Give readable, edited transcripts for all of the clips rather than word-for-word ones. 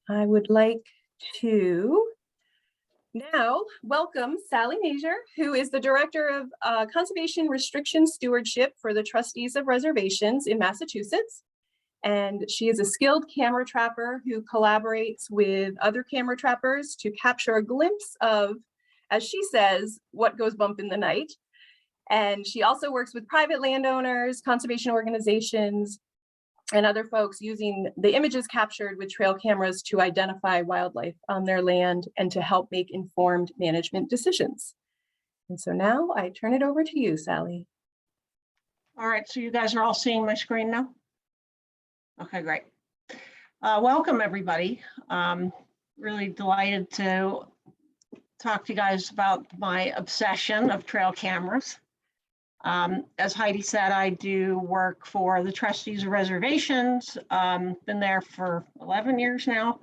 I would like to now welcome Sally Naser, who is the Director of Conservation Restriction Stewardship for the Trustees of Reservations in Massachusetts. And she is a skilled camera trapper who collaborates with other camera trappers to capture a glimpse of, as she says, what goes bump in the night. And she also works with private landowners, conservation organizations, and other folks using the images captured with trail cameras to identify wildlife on their land and to help make informed management decisions. And so now I turn it over to you, Sally. All right, so you guys are all seeing my screen now? Okay, great. Welcome, everybody. Really delighted to talk to you guys about my obsession of trail cameras. As Heidi said, I do work for the Trustees of Reservations. Been there for 11 years now.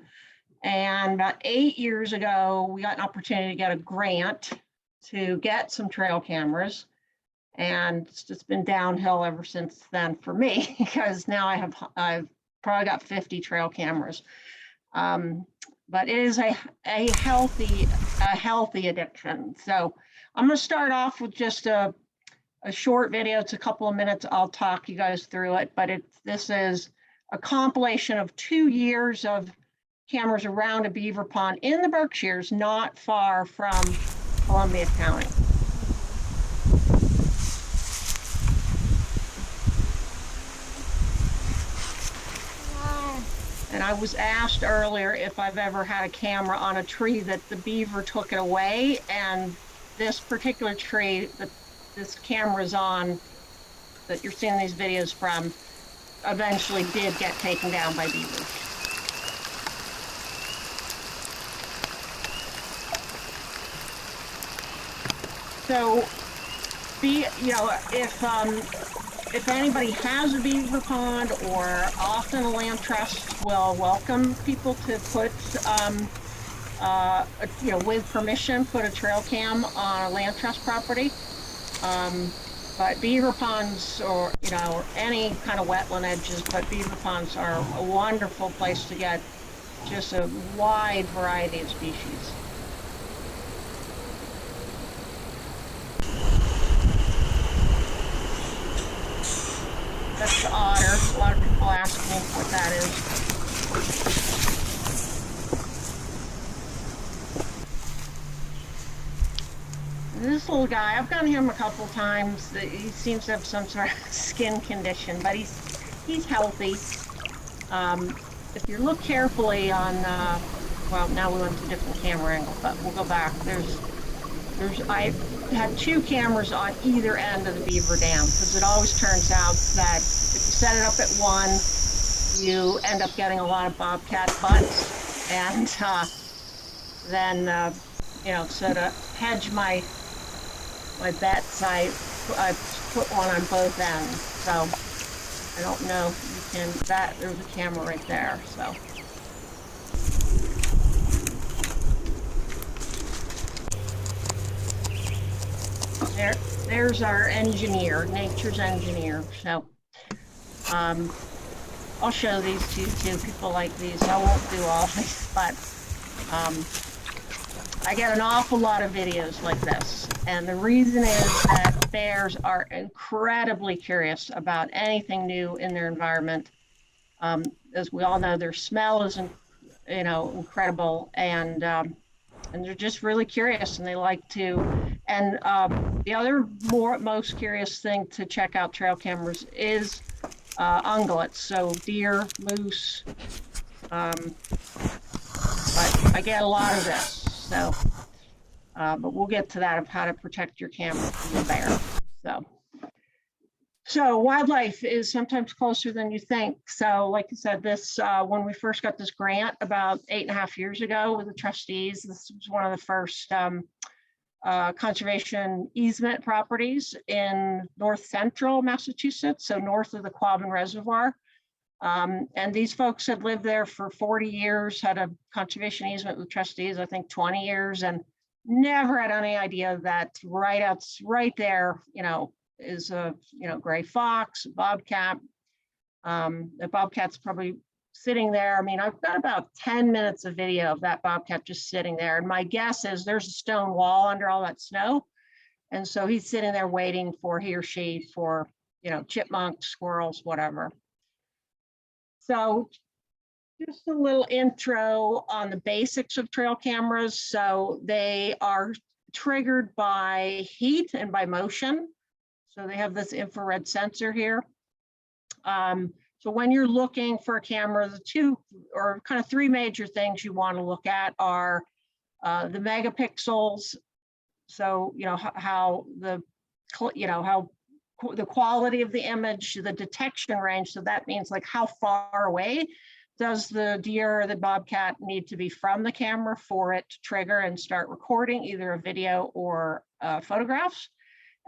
And about 8 years ago, we got an opportunity to get a grant to get some trail cameras. And it's just been downhill ever since then for me, because now I've probably got 50 trail cameras. But it is a healthy addiction. So I'm going to start off with just a short video. It's a couple of minutes. I'll talk you guys through it, but this is a compilation of 2 years of cameras around a beaver pond in the Berkshires, not far from Columbia County. And I was asked earlier if I've ever had a camera on a tree that the beaver took it away, and this particular tree that this camera's on, that you're seeing these videos from, eventually did get taken down by beavers. So, if anybody has a beaver pond, or often a land trust will welcome people to put, with permission, put a trail cam on a land trust property. But beaver ponds, or any kind of wetland edges, but beaver ponds are a wonderful place to get just a wide variety of species. That's the otter. A lot of people ask me what that is. This little guy, I've gotten him a couple times. He seems to have some sort of skin condition, but he's healthy. If you look carefully on, well, now we went to a different camera angle, but we'll go back. I had 2 cameras on either end of the beaver dam, because it always turns out that if you set it up at one, you end up getting a lot of bobcat butts, and then so to hedge my bets, I put one on both ends. So I don't know if you can, there's a camera right there. So there's our engineer, nature's engineer. So I'll show these to you too. People like these. I won't do all these, but I get an awful lot of videos like this. And the reason is that bears are incredibly curious about anything new in their environment. As we all know, their smell is, incredible, and they're just really curious, and they like to. And the other most curious thing to check out trail cameras is ungulates, so deer, moose. But I get a lot of this. So, but we'll get to that, of how to protect your camera from the bear. So wildlife is sometimes closer than you think. So like I said, this when we first got this grant about 8.5 years ago with the trustees, this was one of the first conservation easement properties in north central Massachusetts, so north of the Quabbin Reservoir. And these folks had lived there for 40 years, had a conservation easement with trustees, I think 20 years, and never had any idea that right there, is a gray fox, bobcat. The bobcat's probably sitting there. I mean, I've got about 10 minutes of video of that bobcat just sitting there. And my guess is there's a stone wall under all that snow. And so he's sitting there waiting for he or she for, you know, chipmunks, squirrels, whatever. So just a little intro on the basics of trail cameras. So they are triggered by heat and by motion. So they have this infrared sensor here. So when you're looking for a camera, the two or kind of three major things you want to look at are the megapixels. So, you know, how the quality of the image, the detection range. So that means like how far away does the deer or the bobcat need to be from the camera for it to trigger and start recording either a video or photographs.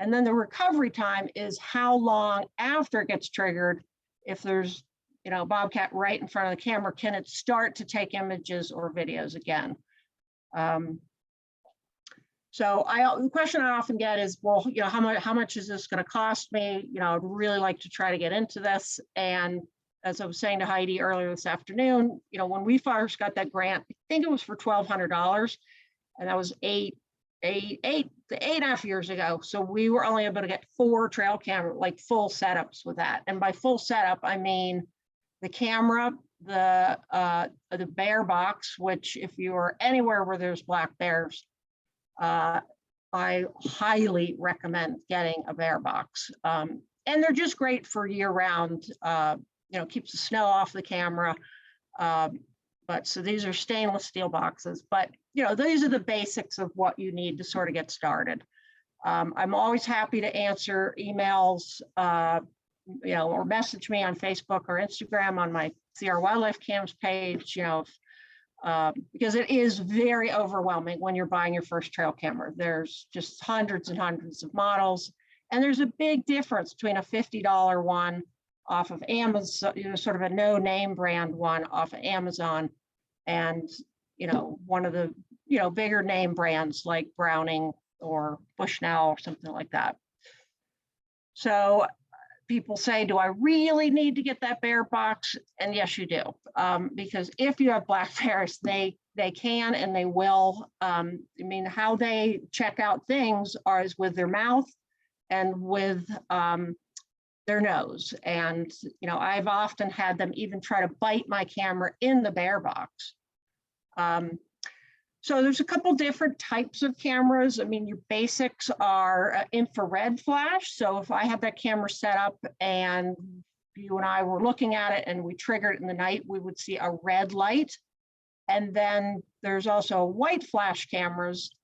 And then the recovery time is how long after it gets triggered. If there's, you know, a bobcat right in front of the camera, can it start to take images or videos again? So the question I often get is, well, you know, how much is this going to cost me? You know, I'd really like to try to get into this. And as I was saying to Heidi earlier this afternoon, you know, when we first got that grant, I think it was for $1,200, and that was eight and a half years ago. So we were only able to get 4 trail camera, like full setups with that. And by full setup, I mean the camera, the bear box, which if you are anywhere where there's black bears, I highly recommend getting a bear box. And they're just great for year round, you know, keeps the snow off the camera. But so these are stainless steel boxes, but you know, these are the basics of what you need to sort of get started. I'm always happy to answer emails, you know, or message me on Facebook or Instagram on my CR Wildlife Cams page, you know, because it is very overwhelming when you're buying your first trail camera. There's just hundreds and hundreds of models, and there's a big difference between a $50 one off of Amazon, you know, sort of a no name brand one off of Amazon, and you know, one of the, you know, bigger name brands like Browning or Bushnell or something like that. So people say, do I really need to get that bear box? And yes, you do, because if you have black bears, they can and they will. I mean, how they check out things is with their mouth and with their nose. And you know, I've often had them even try to bite my camera in the bear box. So there's a couple different types of cameras. I mean, your basics are infrared flash. So if I had that camera set up and you and I were looking at it and we triggered it in the night, we would see a red light. And then there's also white flash cameras,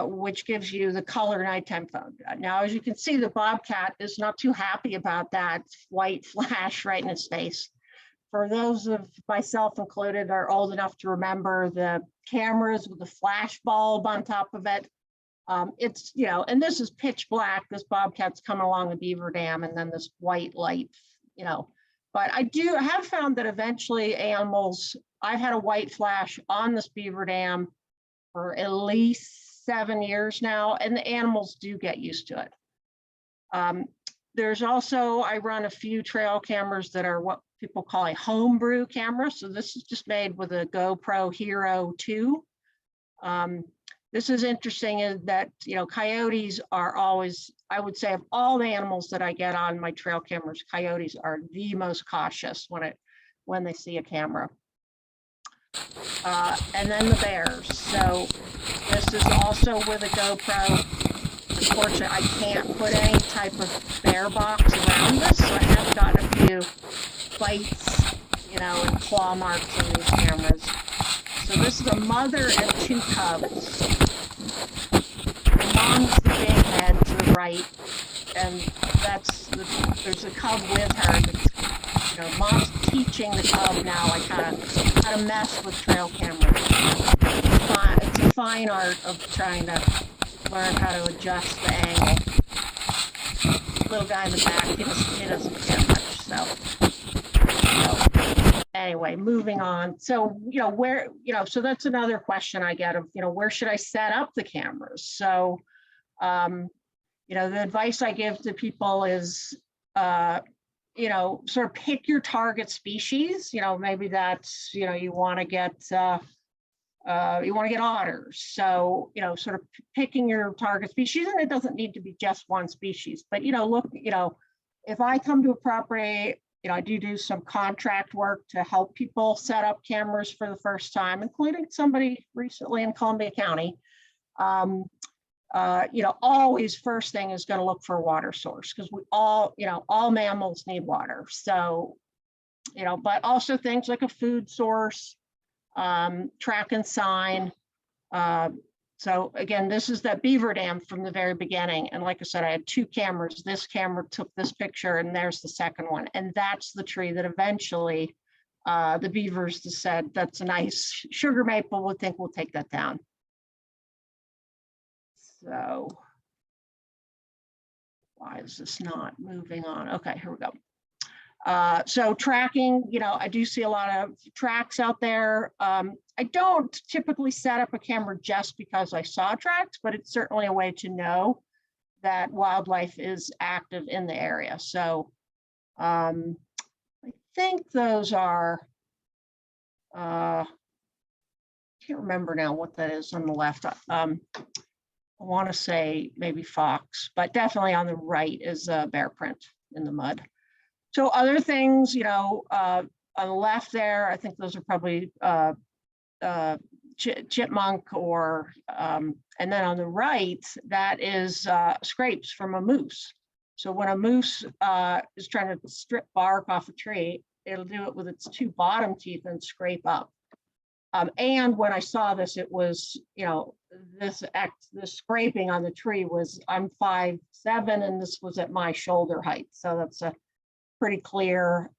which gives you the color nighttime phone. Now, as you can see, the bobcat is not too happy about that white flash right in his face. For those of myself included are old enough to remember the cameras with the flash bulb on top of it. It's, you know, and this is pitch black. This bobcat's coming along the beaver dam, and then this white light, you know. But I have found that eventually animals, I've had a white flash on this beaver dam for at least 7 years now, and the animals do get used to it. There's also, I run a few trail cameras that are what people call a homebrew camera. So this is just made with a GoPro Hero 2. This is interesting in that, you know, coyotes are always, I would say of all the animals that I get on my trail cameras, coyotes are the most cautious when they see a camera. And then the bears. So this is also with a GoPro. Unfortunately, I can't put any type of bear box around this, so I have gotten a few bites, you know, and claw marks in these cameras. So this is a mother and 2 cubs. The mom's the big head to the right, and there's a cub with her. That's, you know, mom's teaching the cub now like how to mess with trail cameras. It's a fine art of trying to learn how to adjust the angle. Little guy in the back, he doesn't care much, so anyway, moving on. So, you know, so that's another question I get of, you know, where should I set up the cameras? So, you know, the advice I give to people is, sort of pick your target species. Maybe that's, you want to get otters. So, sort of picking your target species, and it doesn't need to be just one species, but, look, if I come to a property, I do some contract work to help people set up cameras for the first time, including somebody recently in Columbia County. Always first thing is going to look for a water source, because we all mammals need water. So, but also things like a food source, track and sign. So again, this is that beaver dam from the very beginning. And like I said, I had 2 cameras. This camera took this picture, and there's the second one. And that's the tree that eventually the beavers just said, that's a nice sugar maple, we think we'll take that down. So why is this not moving on? Okay, here we go. So tracking, I do see a lot of tracks out there. I don't typically set up a camera just because I saw tracks, but it's certainly a way to know that wildlife is active in the area. So I think those are, I can't remember now what that is on the left. I want to say maybe fox, but definitely on the right is a bear print in the mud. So other things, on the left there, I think those are probably chipmunk or, and then on the right, that is scrapes from a moose. So when a moose is trying to strip bark off a tree, it'll do it with its 2 bottom teeth and scrape up. And when I saw this, it was, this scraping on the tree was, I'm 5'7", and this was at my shoulder height. So that's a pretty clear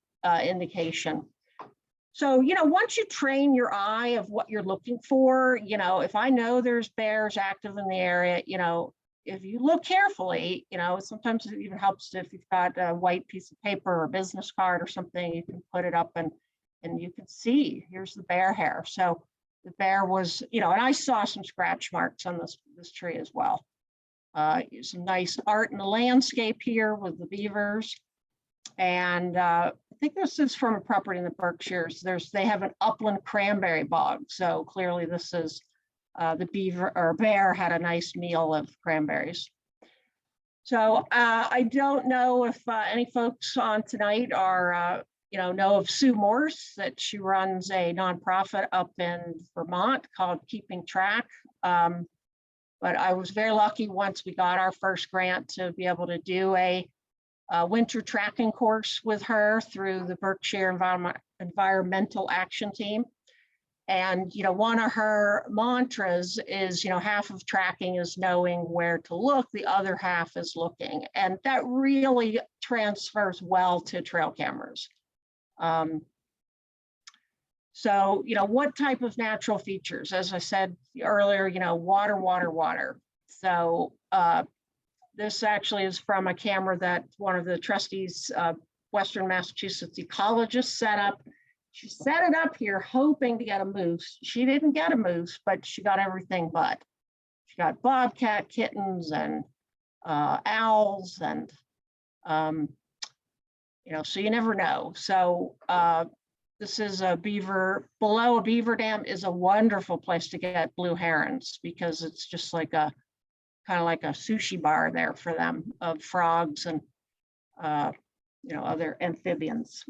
indication. So, once you train your eye of what you're looking for, if I know there's bears active in the area, if you look carefully, sometimes it even helps if you've got a white piece of paper or a business card or something, you can put it up and you can see, here's the bear hair. So the bear was, and I saw some scratch marks on this tree as well. Some nice art in the landscape here with the beavers. And I think this is from a property in the Berkshires. They have an upland cranberry bog. So clearly this is the beaver or bear had a nice meal of cranberries. So I don't know if any folks on tonight are, know of Sue Morse, that she runs a nonprofit up in Vermont called Keeping Track. But I was very lucky once we got our first grant to be able to do a winter tracking course with her through the Berkshire Environmental Action Team. And, one of her mantras is, half of tracking is knowing where to look, the other half is looking. And that really transfers well to trail cameras. So, what type of natural features? As I said earlier, water, water, water. So this actually is from a camera that one of the trustees, Western Massachusetts ecologist set up. She set it up here hoping to get a moose. She didn't get a moose, but she got everything but. She got bobcat kittens and owls and, so you never know. So this is a beaver, below a beaver dam is a wonderful place to get blue herons, because it's just like a, kind of like a sushi bar there for them of frogs and, other amphibians.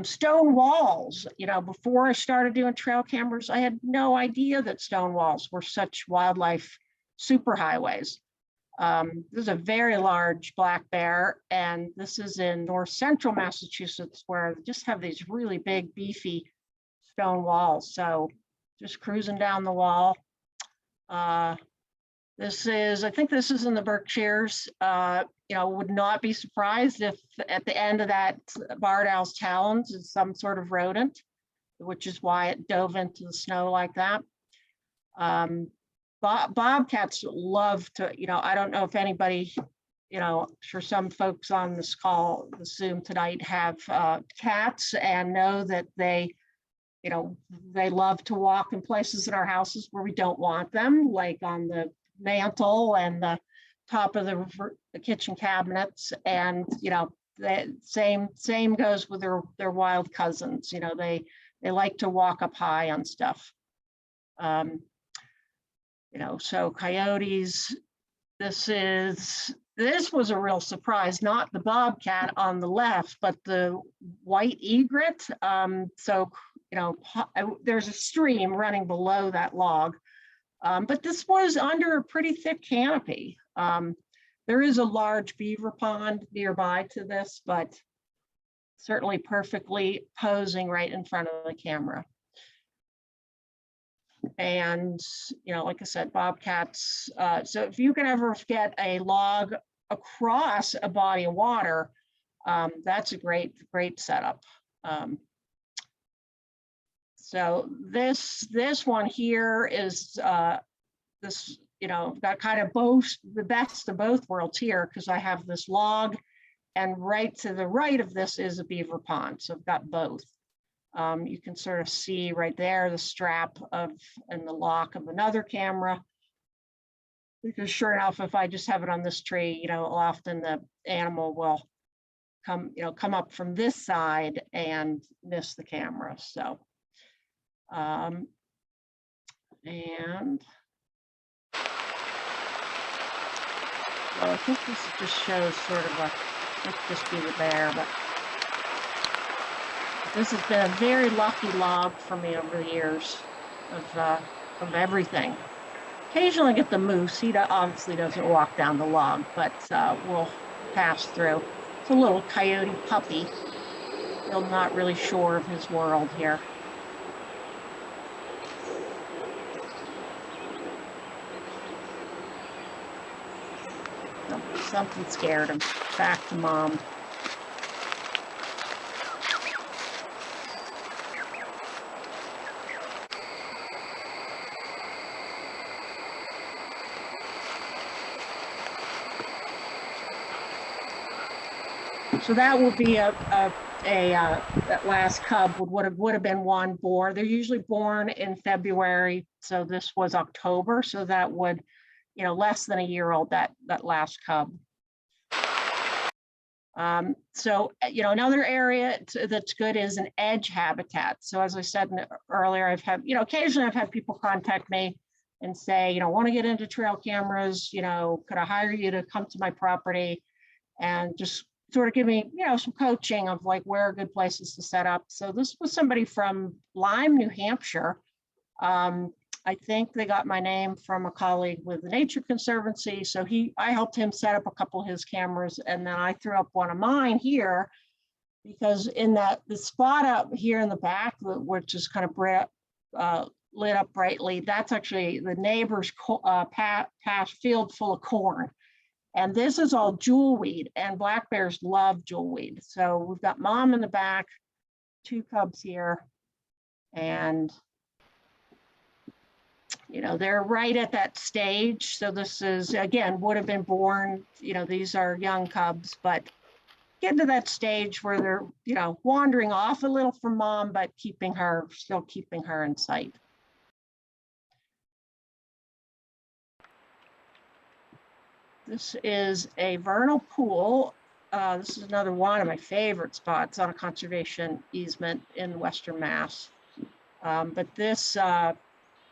Stone walls, before I started doing trail cameras, I had no idea that stone walls were such wildlife superhighways. This is a very large black bear, and this is in north central Massachusetts, where they just have these really big, beefy stone walls. just cruising down the wall. This is, I think this is in the Berkshires. Would not be surprised if at the end of that barred owl's talons is some sort of rodent, which is why it dove into the snow like that. Bobcats love to, I don't know if anybody, sure some folks on this call, the Zoom tonight, have cats and know that they love to walk in places in our houses where we don't want them, like on the mantle and the top of the kitchen cabinets. And, the same goes with their wild cousins. You know, they like to walk up high on stuff. You know, so coyotes, this was a real surprise, not the bobcat on the left, but the white egret. So, you know, there's a stream running below that log, but this was under a pretty thick canopy. There is a large beaver pond nearby to this, but certainly perfectly posing right in front of the camera. And, you know, like I said, bobcats. So if you can ever get a log across a body of water, that's a great setup. So this one here is this, you know, got kind of the best of both worlds here, because I have this log, and right to the right of this is a beaver pond. So I've got both. You can sort of see right there the strap and the lock of another camera. Because sure enough, if I just have it on this tree, you know, often the animal will come up from this side and miss the camera. So, and well, I think this just shows sort of let's just be the bear, but this has been a very lucky log for me over the years of everything. Occasionally I get the moose. He obviously doesn't walk down the log, but we'll pass through. It's a little coyote puppy. Still not really sure of his world here. Something scared him. Back to mom. So that will be that last cub would have been one born. They're usually born in February, so this was October. So that would, you know, less than a year old, that last cub. So, you know, another area that's good is an edge habitat. So as I said earlier, occasionally I've had people contact me and say, you know, want to get into trail cameras, you know, could I hire you to come to my property and just sort of give me, you know, some coaching of like where are good places to set up. So this was somebody from Lyme, New Hampshire. I think they got my name from a colleague with the Nature Conservancy. So I helped him set up a couple of his cameras, and then I threw up one of mine here, because in the spot up here in the back, which is kind of lit up brightly, that's actually the neighbor's field full of corn. And this is all jewelweed, and black bears love jewelweed. So we've got mom in the back, 2 cubs here, and you know, they're right at that stage. So this is, again, would have been born, you know, these are young cubs, but getting to that stage where they're, you know, wandering off a little from mom, but still keeping her in sight. This is a vernal pool. This is another one of my favorite spots on a conservation easement in Western Mass. But this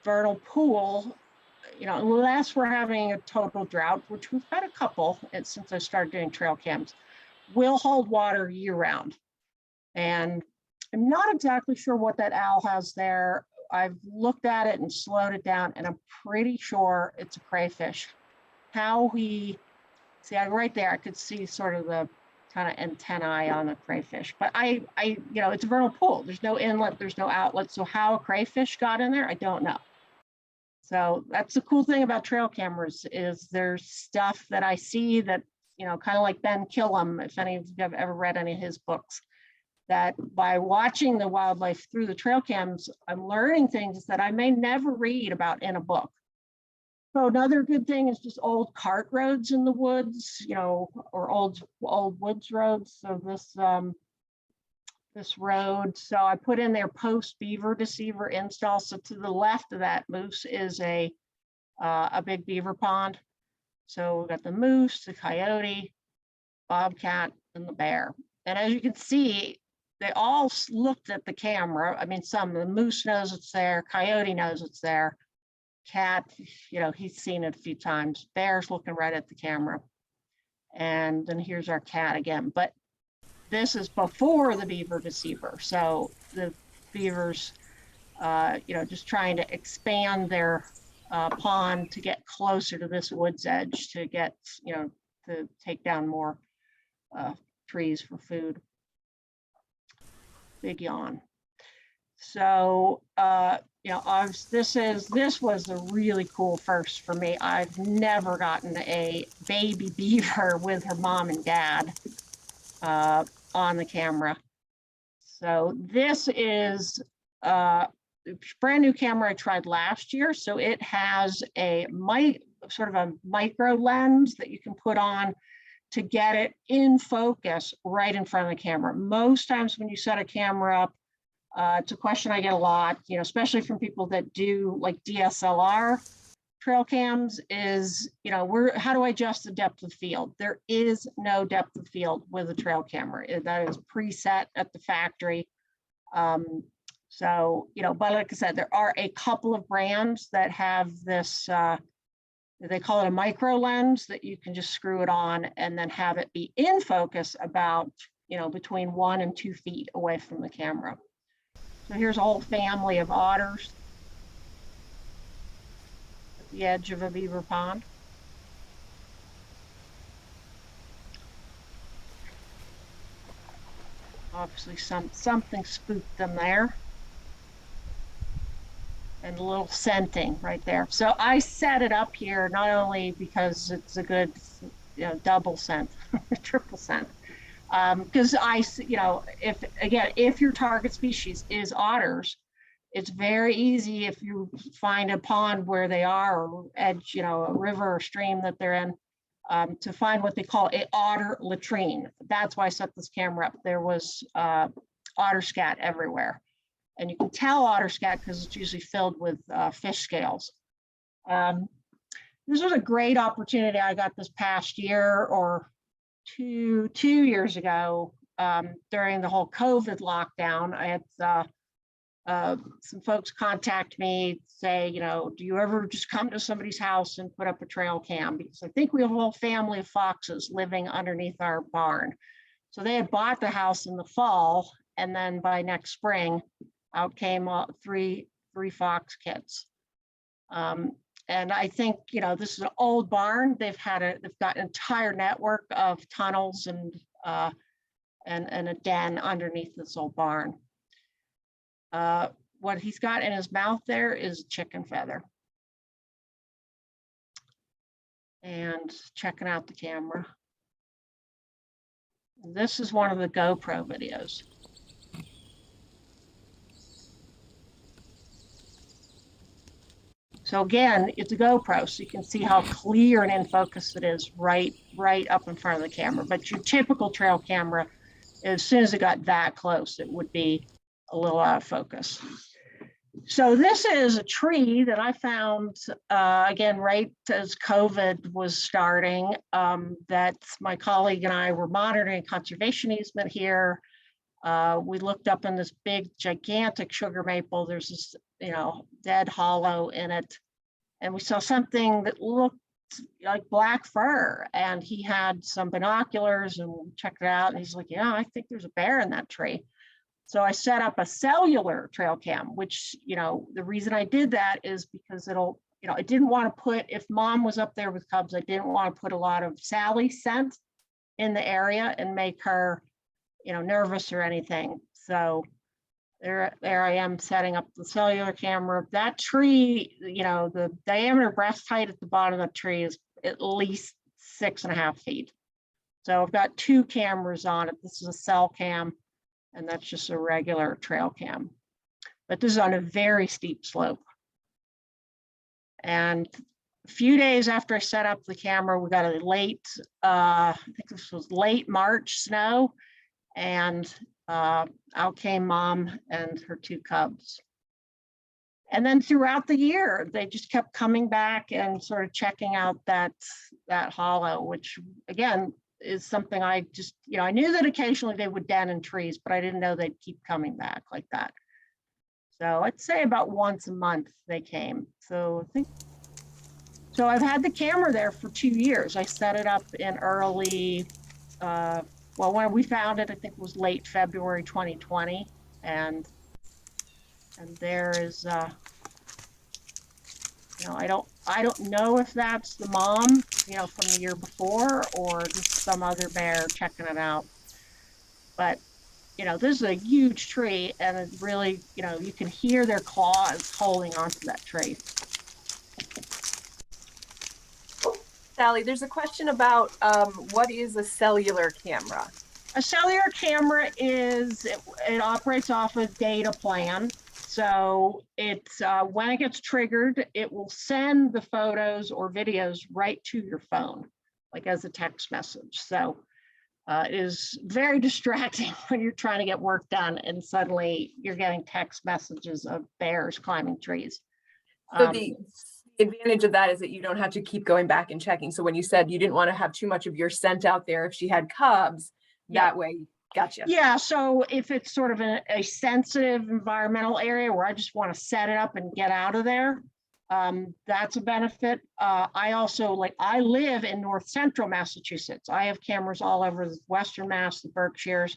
vernal pool, you know, unless we're having a total drought, which we've had a couple since I started doing trail cams, will hold water year round. And I'm not exactly sure what that owl has there. I've looked at it and slowed it down, and I'm pretty sure it's a crayfish. Right there, I could see sort of the kind of antennae on a crayfish, but you know, it's a vernal pool. There's no inlet, there's no outlet. So how a crayfish got in there, I don't know. So that's the cool thing about trail cameras, is there's stuff that I see that, you know, kind of like Ben Killam, if any of you have ever read any of his books, that by watching the wildlife through the trail cams, I'm learning things that I may never read about in a book. So another good thing is just old cart roads in the woods, you know, or old woods roads. So this road, so I put in there post beaver deceiver install. So to the left of that moose is a big beaver pond. So we've got the moose, the coyote, bobcat, and the bear. And as you can see, they all looked at the camera. I mean, the moose knows it's there, coyote knows it's there, cat, he's seen it a few times, bear's looking right at the camera. And then here's our cat again. But this is before the beaver deceiver. So the beavers, just trying to expand their pond to get closer to this wood's edge to get, to take down more trees for food. Big yawn. So, this was a really cool first for me. I've never gotten a baby beaver with her mom and dad on the camera. So this is a brand new camera I tried last year. So it has a sort of a micro lens that you can put on to get it in focus right in front of the camera. Most times when you set a camera up, it's a question I get a lot, especially from people that do like DSLR trail cams is, how do I adjust the depth of field? There is no depth of field with a trail camera. That is preset at the factory. So, but like I said, there are a couple of brands that have this, they call it a micro lens that you can just screw it on and then have it be in focus about, between 1 and 2 feet away from the camera. So here's a whole family of otters at the edge of a beaver pond. Obviously something spooked them there. And a little scenting right there. So I set it up here not only because it's a good, double scent, triple scent, because if your target species is otters, it's very easy if you find a pond where they are or edge, a river or stream that they're in, to find what they call a otter latrine. That's why I set this camera up. There was otter scat everywhere. And you can tell otter scat because it's usually filled with fish scales. This was a great opportunity I got this past year or two years ago during the whole COVID lockdown. I had some folks contact me, say, do you ever just come to somebody's house and put up a trail cam? Because I think we have a whole family of foxes living underneath our barn. So they had bought the house in the fall, and then by next spring, out came three fox kids. And I think, this is an old barn. They've got an entire network of tunnels and a den underneath this old barn. What he's got in his mouth there is chicken feather. And checking out the camera. This is one of the GoPro videos. So again, it's a GoPro, so you can see how clear and in focus it is right up in front of the camera. But your typical trail camera, as soon as it got that close, it would be a little out of focus. So this is a tree that I found, again, right as COVID was starting, that my colleague and I were monitoring conservation easement here. We looked up in this big, gigantic sugar maple. There's this, dead hollow in it. And we saw something that looked like black fur. And he had some binoculars and we checked it out. And he's like, yeah, I think there's a bear in that tree. So I set up a cellular trail cam, which, the reason I did that is because I didn't want to put, if mom was up there with cubs, I didn't want to put a lot of Sally scent in the area and make her, nervous or anything. So there I am setting up the cellular camera. That tree, the diameter breast height at the bottom of the tree is at least 6.5 feet. So I've got 2 cameras on it. This is a cell cam, and that's just a regular trail cam. But this is on a very steep slope. And a few days after I set up the camera, we got a late, I think this was late March snow. And out came mom and her 2 cubs. And then throughout the year, they just kept coming back and sort of checking out that hollow, which again, is something I just, I knew that occasionally they would den in trees, but I didn't know they'd keep coming back like that. So I'd say about once a month they came. So I've had the camera there for 2 years. I set it up in early, well, when we found it, I think it was late February 2020. And there is, I don't know if that's the mom, from the year before, or just some other bear checking it out. But, this is a huge tree, and it really, you can hear their claws holding onto that tree. Sally, there's a question about what is a cellular camera? A cellular camera it operates off a data plan. So it's when it gets triggered, it will send the photos or videos right to your phone, like as a text message. So it is very distracting when you're trying to get work done and suddenly you're getting text messages of bears climbing trees. So the advantage of that is that you don't have to keep going back and checking. So when you said you didn't want to have too much of your scent out there if she had cubs, that way, gotcha. Yeah, so if it's sort of a sensitive environmental area where I just want to set it up and get out of there, that's a benefit. I also, I live in north central Massachusetts. I have cameras all over the Western Mass, the Berkshires.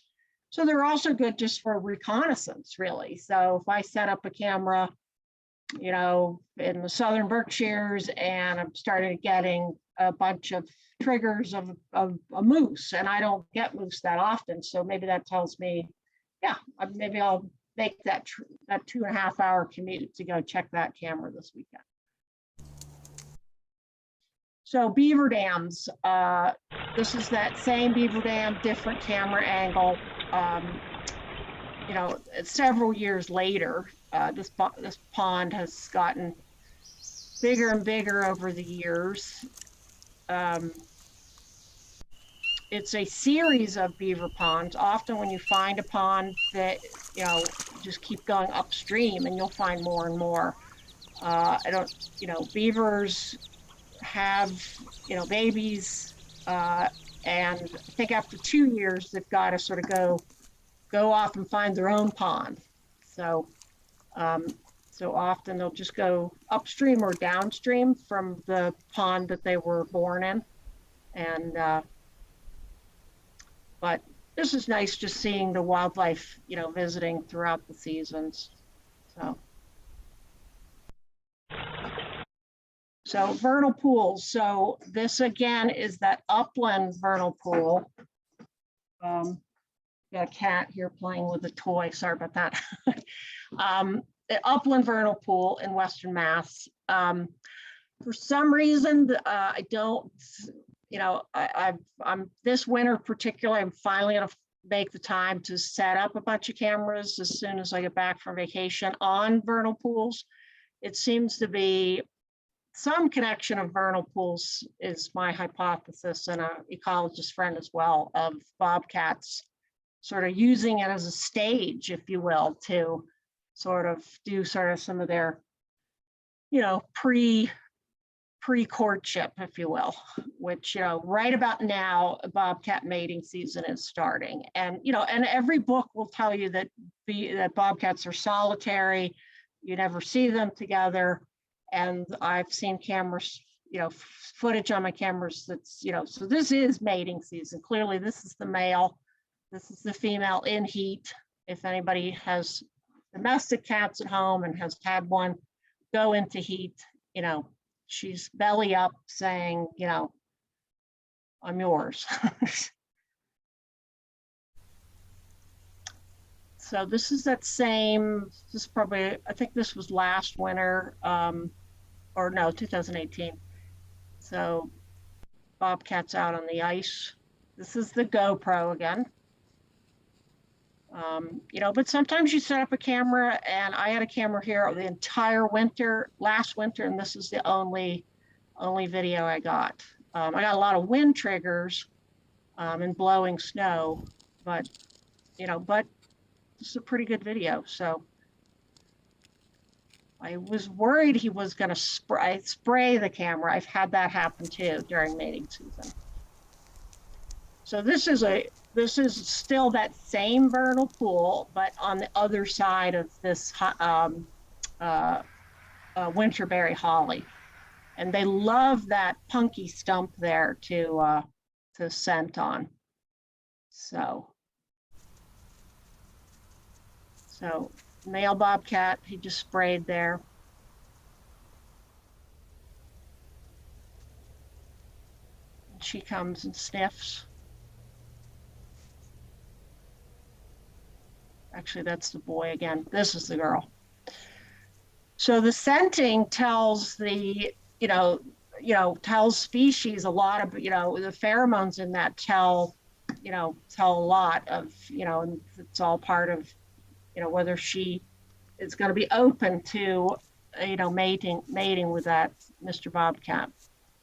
So they're also good just for reconnaissance, really. So if I set up a camera, in the southern Berkshires and I'm starting getting a bunch of triggers of a moose, and I don't get moose that often. So maybe that tells me, maybe I'll make that 2.5 hour commute to go check that camera this weekend. So beaver dams, this is that same beaver dam, different camera angle. Several years later, this pond has gotten bigger and bigger over the years. It's a series of beaver ponds. Often when you find a pond that, just keep going upstream and you'll find more and more. Beavers have, babies, and I think after 2 years, they've got to sort of go off and find their own pond. So often they'll just go upstream or downstream from the pond that they were born in. And, but this is nice just seeing the wildlife, visiting throughout the seasons. So vernal pools. So this again is that upland vernal pool. Got a cat here playing with a toy. Sorry about that. The upland vernal pool in Western Mass. For some reason, I don't, I'm this winter particularly, I'm finally going to make the time to set up a bunch of cameras as soon as I get back from vacation on vernal pools. It seems to be some connection of vernal pools, is my hypothesis, and an ecologist friend as well, of bobcats sort of using it as a stage, if you will, to sort of do sort of some of their, pre-courtship, if you will, which, right about now, bobcat mating season is starting. And, and every book will tell you that bobcats are solitary, you never see them together. And I've seen cameras, footage on my cameras that's, so this is mating season. Clearly, this is the male, this is the female in heat. If anybody has domestic cats at home and has had one go into heat, she's belly up saying, I'm yours. So this is that same, this is probably, I think this was last winter, or no, 2018. So bobcats out on the ice. This is the GoPro again. But sometimes you set up a camera, and I had a camera here the entire winter, last winter, and this is the only video I got. I got a lot of wind triggers and blowing snow, but this is a pretty good video. So I was worried he was going to spray the camera. I've had that happen too during mating season. So this is still that same vernal pool, but on the other side of this winterberry holly. And they love that punky stump there to scent on. So male bobcat, he just sprayed there. And she comes and sniffs. Actually, that's the boy again. This is the girl. So the scenting tells the, tells species a lot of, the pheromones in that tell a lot of, and it's all part of, whether she is going to be open to, mating with that Mr. Bobcat.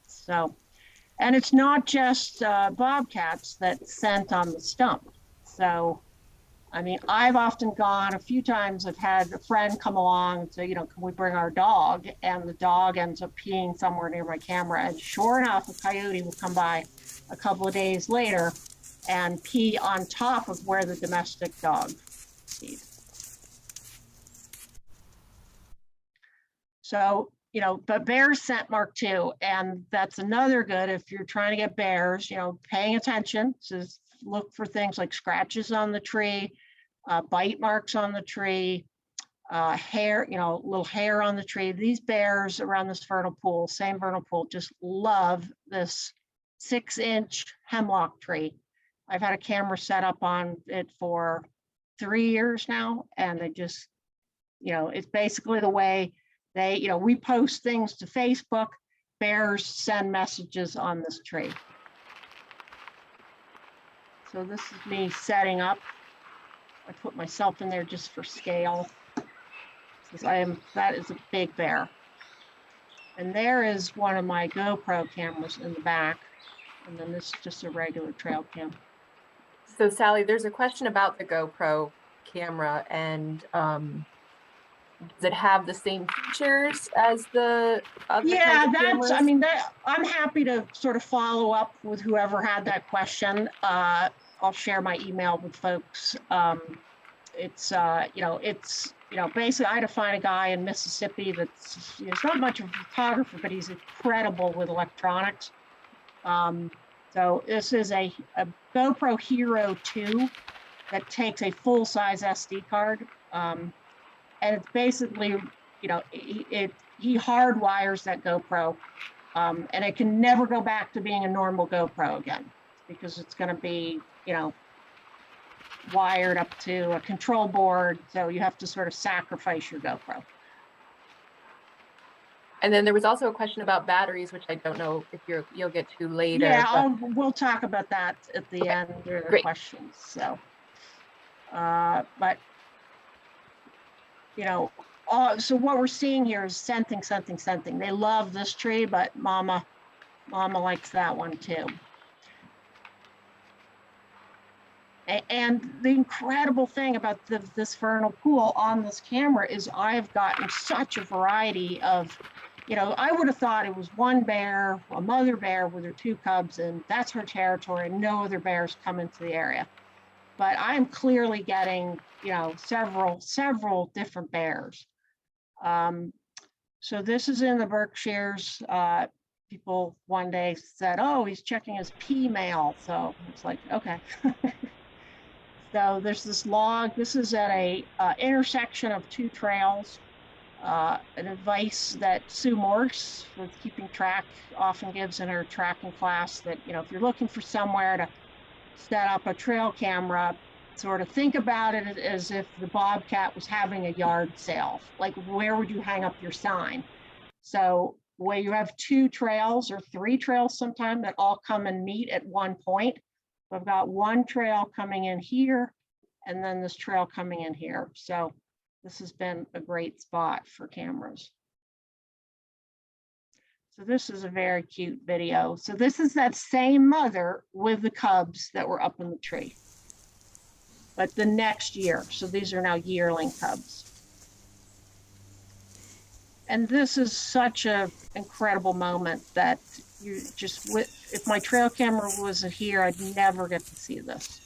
So, and it's not just bobcats that scent on the stump. So, I mean, I've often gone a few times. I've had a friend come along and say, can we bring our dog? And the dog ends up peeing somewhere near my camera. And sure enough, a coyote will come by a couple of days later and pee on top of where the domestic dog peed. So, but bears scent mark too. And that's another good if you're trying to get bears, paying attention. So look for things like scratches on the tree, bite marks on the tree, hair, little hair on the tree. These bears around this vernal pool, same vernal pool, just love this 6-inch hemlock tree. I've had a camera set up on it for 3 years now, and they just, it's basically the way they, we post things to Facebook, bears send messages on this tree. So this is me setting up. I put myself in there just for scale. Because that is a big bear. And there is one of my GoPro cameras in the back. And then this is just a regular trail cam. So Sally, there's a question about the GoPro camera, and does it have the same features as the other kinds of cameras? I'm happy to sort of follow up with whoever had that question. I'll share my email with folks. Basically I had to find a guy in Mississippi that's, he's not much of a photographer, but he's incredible with electronics. So this is a GoPro Hero 2 that takes a full-size SD card. And it's basically, he hardwires that GoPro, and it can never go back to being a normal GoPro again, because it's going to be, wired up to a control board. So you have to sort of sacrifice your GoPro. And then there was also a question about batteries, which I don't know if you'll get to later. Yeah, we'll talk about that at the end of the questions. So, so what we're seeing here is scenting. They love this tree, but mama likes that one too. And the incredible thing about this vernal pool on this camera is I've gotten such a variety of, I would have thought it was one bear, a mother bear with her 2 cubs, and that's her territory, and no other bears come into the area. But I'm clearly getting, several different bears. So this is in the Berkshires. People one day said, oh, he's checking his pea mail. So it's like, okay. So there's this log. This is at a intersection of 2 trails. An advice that Sue Morse, with keeping track, often gives in her tracking class, that if you're looking for somewhere to set up a trail camera, sort of think about it as if the bobcat was having a yard sale. Like, where would you hang up your sign? So where you have 2 trails or 3 trails sometimes that all come and meet at one point. I've got one trail coming in here, and then this trail coming in here. So this has been a great spot for cameras. So this is a very cute video. So this is that same mother with the cubs that were up in the tree, but the next year. So these are now yearling cubs. And this is such an incredible moment that, you just, if my trail camera wasn't here, I'd never get to see this.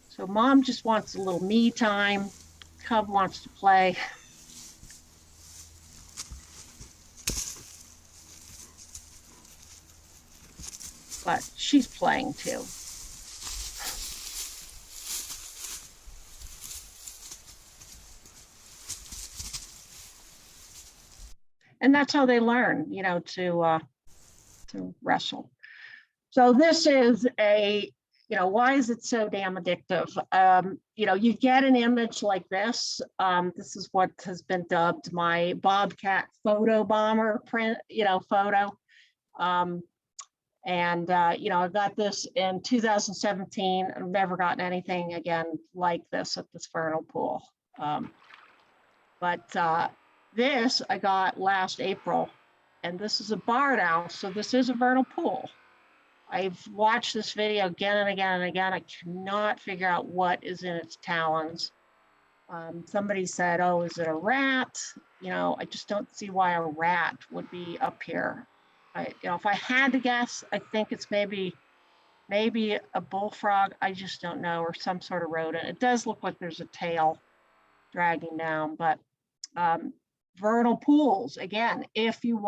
So mom just wants a little me time. Cub wants to play. But she's playing too. And that's how they learn, you know, to wrestle. So this is a, you know, why is it so damn addictive? You know, you get an image like this. This is what has been dubbed my Bobcat photo bomber print, you know, photo. You know, I got this in 2017. I've never gotten anything again like this at this vernal pool. This I got last April, and this is a barred owl, so this is a vernal pool. I've watched this video again and again and again. I cannot figure out what is in its talons. Somebody said, oh, is it a rat? You know, I just don't see why a rat would be up here. You know, if I had to guess, I think it's maybe a bullfrog. I just don't know, or some sort of rodent. It does look like there's a tail dragging down, but vernal pools, again, if you're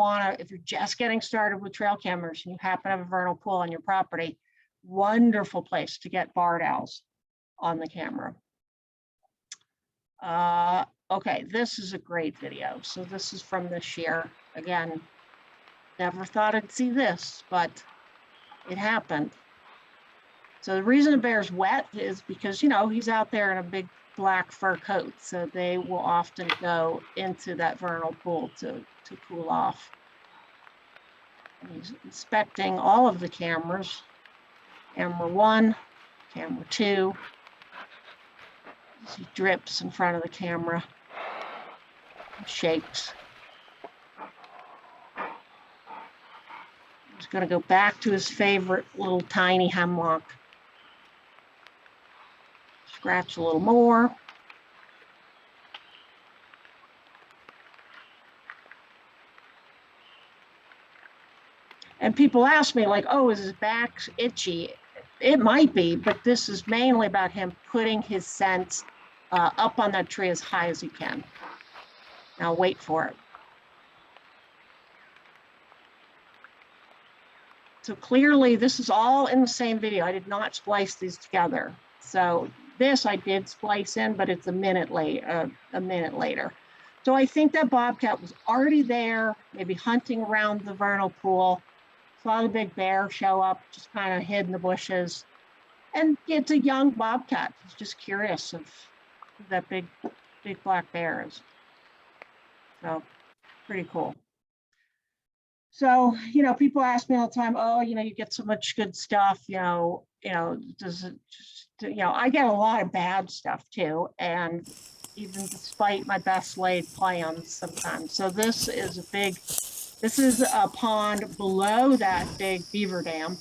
just getting started with trail cameras and you happen to have a vernal pool on your property, wonderful place to get barred owls on the camera. Okay, this is a great video. So this is from this year. Again, never thought I'd see this, but it happened. So the reason a bear's wet is because, you know, he's out there in a big black fur coat, so they will often go into that vernal pool to cool off. And he's inspecting all of the cameras. Camera 1, camera 2. He drips in front of the camera, shakes. He's going to go back to his favorite little tiny hemlock. Scratch a little more. And people ask me, like, oh, is his back itchy? It might be, but this is mainly about him putting his scent up on that tree as high as he can. Now wait for it. So clearly this is all in the same video. I did not splice these together. So this I did splice in, but it's a minute later. So I think that bobcat was already there, maybe hunting around the vernal pool, saw the big bear show up, just kind of hid in the bushes. And it's a young bobcat. He's just curious of who that big black bear is. So pretty cool. So, you know, people ask me all the time, oh, you know, you get so much good stuff, you know, does it just, you know, I get a lot of bad stuff too. And even despite my best laid plans sometimes. So this is a pond below that big beaver dam.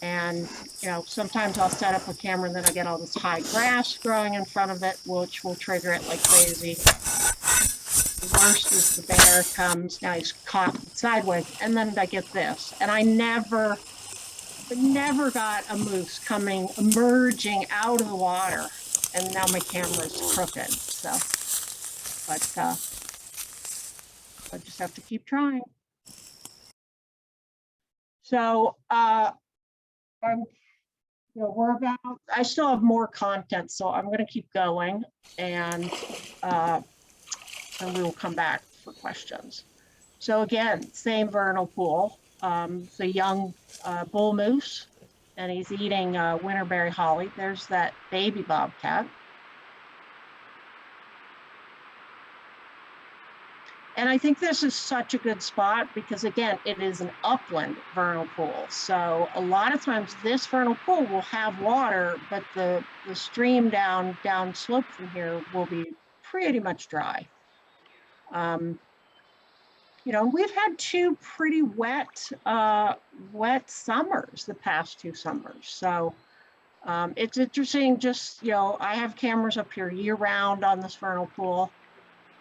And, you know, sometimes I'll set up a camera and then I get all this high grass growing in front of it, which will trigger it like crazy. The worst is the bear comes, now he's caught sideways, and then I get this. And I never got a moose emerging out of the water. And now my camera's crooked, so, but I just have to keep trying. So, I still have more content, so I'm going to keep going, and we will come back for questions. So again, same vernal pool, the young bull moose, and he's eating winterberry holly. There's that baby bobcat. And I think this is such a good spot because, again, it is an upland vernal pool. So a lot of times this vernal pool will have water, but the stream down slope from here will be pretty much dry. You know, we've had two pretty wet summers the past 2 summers. So it's interesting, just, you know, I have cameras up here year round on this vernal pool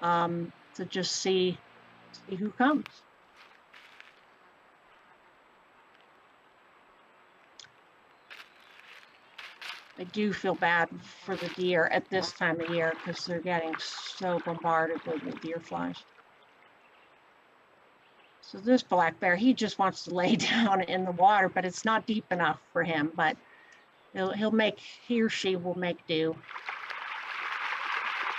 to just see See who comes. I do feel bad for the deer at this time of year because they're getting so bombarded with the deer flies. So this black bear, he just wants to lay down in the water, but it's not deep enough for him, but he or she will make do.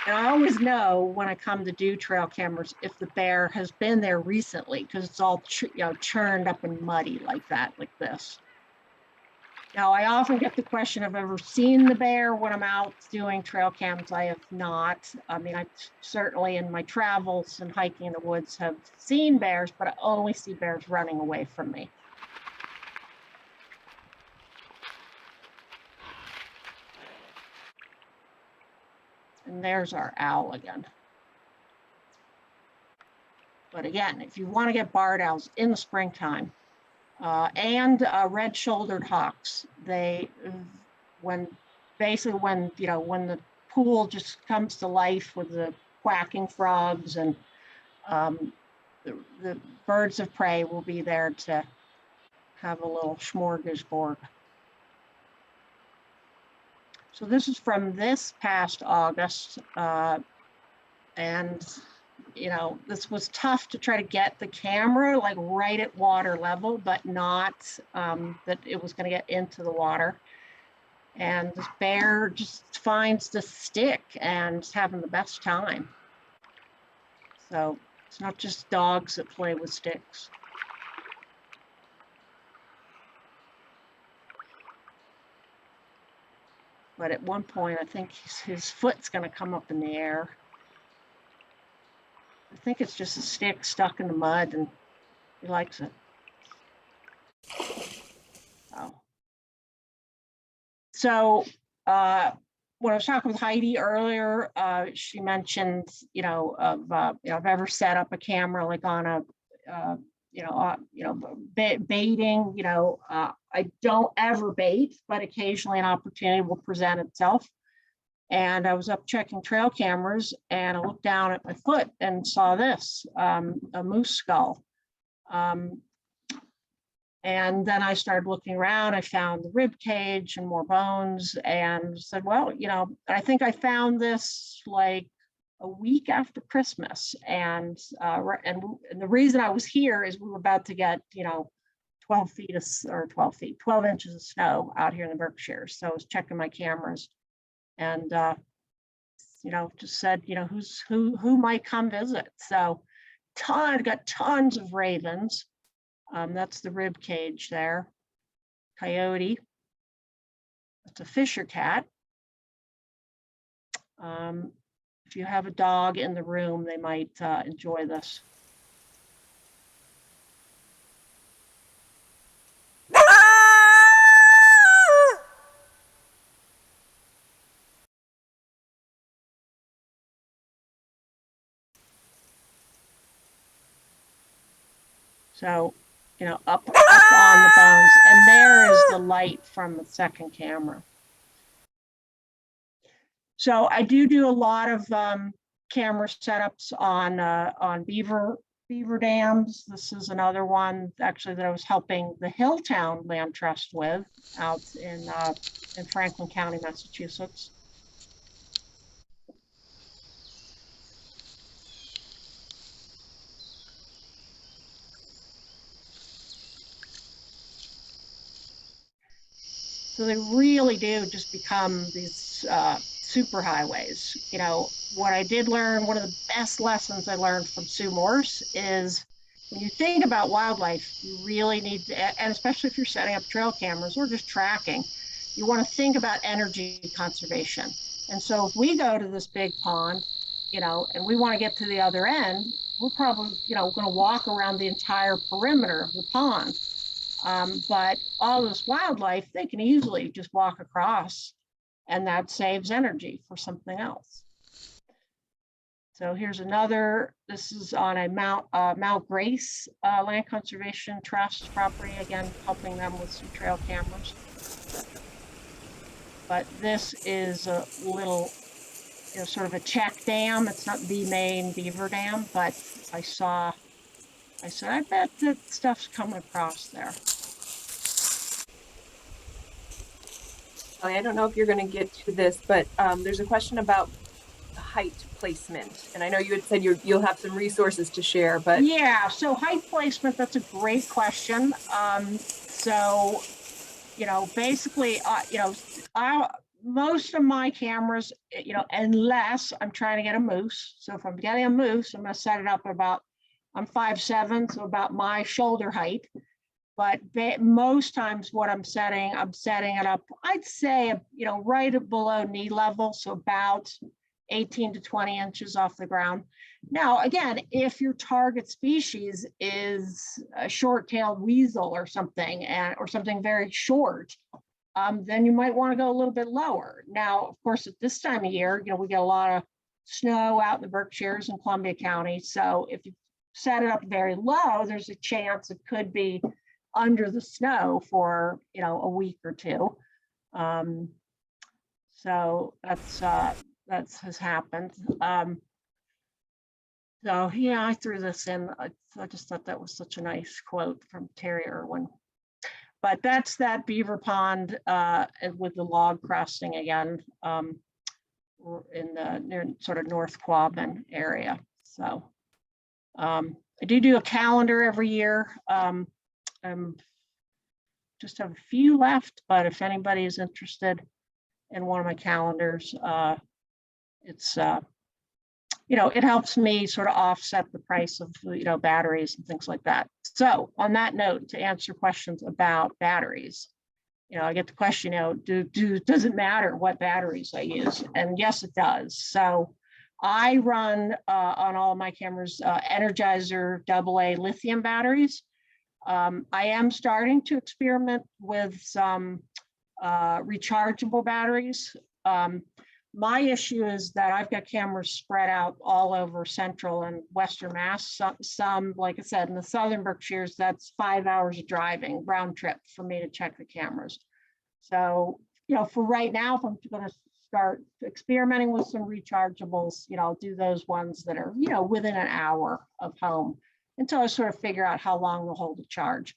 And I always know when I come to do trail cameras if the bear has been there recently because it's all churned up and muddy like that, like this. Now, I often get the question, have I ever seen the bear when I'm out doing trail cams? I have not. I mean, I certainly in my travels and hiking in the woods have seen bears, but I only see bears running away from me. And there's our owl again. But again, if you want to get barred owls in the springtime, and red-shouldered hawks, when the pool just comes to life with the quacking frogs, and the birds of prey will be there to have a little smorgasbord. So this is from this past August, and this was tough to try to get the camera like right at water level, but not that it was going to get into the water. And this bear just finds the stick and is having the best time. So it's not just dogs that play with sticks. But at one point, I think his foot's going to come up in the air. I think it's just a stick stuck in the mud, and he likes it. So when I was talking with Heidi earlier, she mentioned, if I've ever set up a camera like on a, baiting. I don't ever bait, but occasionally an opportunity will present itself. And I was up checking trail cameras, and I looked down at my foot and saw this, a moose skull. And then I started looking around. I found the rib cage and more bones, and said, well, I think I found this like a week after Christmas. And the reason I was here is we were about to get, 12 inches of snow out here in the Berkshires. So I was checking my cameras. And just said, who might come visit. So got tons of ravens. That's the rib cage there. Coyote. That's a fisher cat. If you have a dog in the room, they might enjoy this. So, up on the bones, and there is the light from the second camera. So I do a lot of camera setups on beaver dams. This is another one actually that I was helping the Hilltown Land Trust with out in Franklin County, Massachusetts. So they really do just become these super highways. What I did learn, one of the best lessons I learned from Sue Morse is when you think about wildlife, you really need to, and especially if you're setting up trail cameras or just tracking, you want to think about energy conservation. And so if we go to this big pond, and we want to get to the other end, we're probably, going to walk around the entire perimeter of the pond. But all this wildlife, they can easily just walk across, and that saves energy for something else. So here's another, this is on a Mount Grace Land Conservation Trust property, again, helping them with some trail cameras. But this is a little, sort of a check dam. It's not the main beaver dam, but I saw I said, I bet that stuff's coming across there. I don't know if you're going to get to this, but there's a question about height placement. And I know you had said you'll have some resources to share, but yeah, so height placement, that's a great question. So, basically, most of my cameras, unless I'm trying to get a moose. So if I'm getting a moose, I'm going to set it up about, I'm 5'7", so about my shoulder height. But most times what I'm setting it up, I'd say, right below knee level. So about 18 to 20 inches off the ground. Now, again, if your target species is a short-tailed weasel or something, or something very short, then you might want to go a little bit lower. Now, of course, at this time of year, we get a lot of snow out in the Berkshires and Columbia County. So if you set it up very low, there's a chance it could be under the snow for, a week or two. So that has happened. So yeah, I threw this in. I just thought that was such a nice quote from Terry Irwin. But that's that beaver pond with the log crossing again in the near sort of North Quabbin area. So I do a calendar every year. Just have a few left, but if anybody is interested in one of my calendars, it's it helps me sort of offset the price of batteries and things like that. So on that note, to answer questions about batteries, I get the question, does it matter what batteries I use? And yes, it does. So I run on all of my cameras Energizer AA lithium batteries. I am starting to experiment with some rechargeable batteries. My issue is that I've got cameras spread out all over central and western Mass. Some, like I said, in the southern Berkshires, that's 5 hours of driving round trip for me to check the cameras. So, for right now, if I'm going to start experimenting with some rechargeables, I'll do those ones that are, within an hour of home until I sort of figure out how long they'll hold a charge.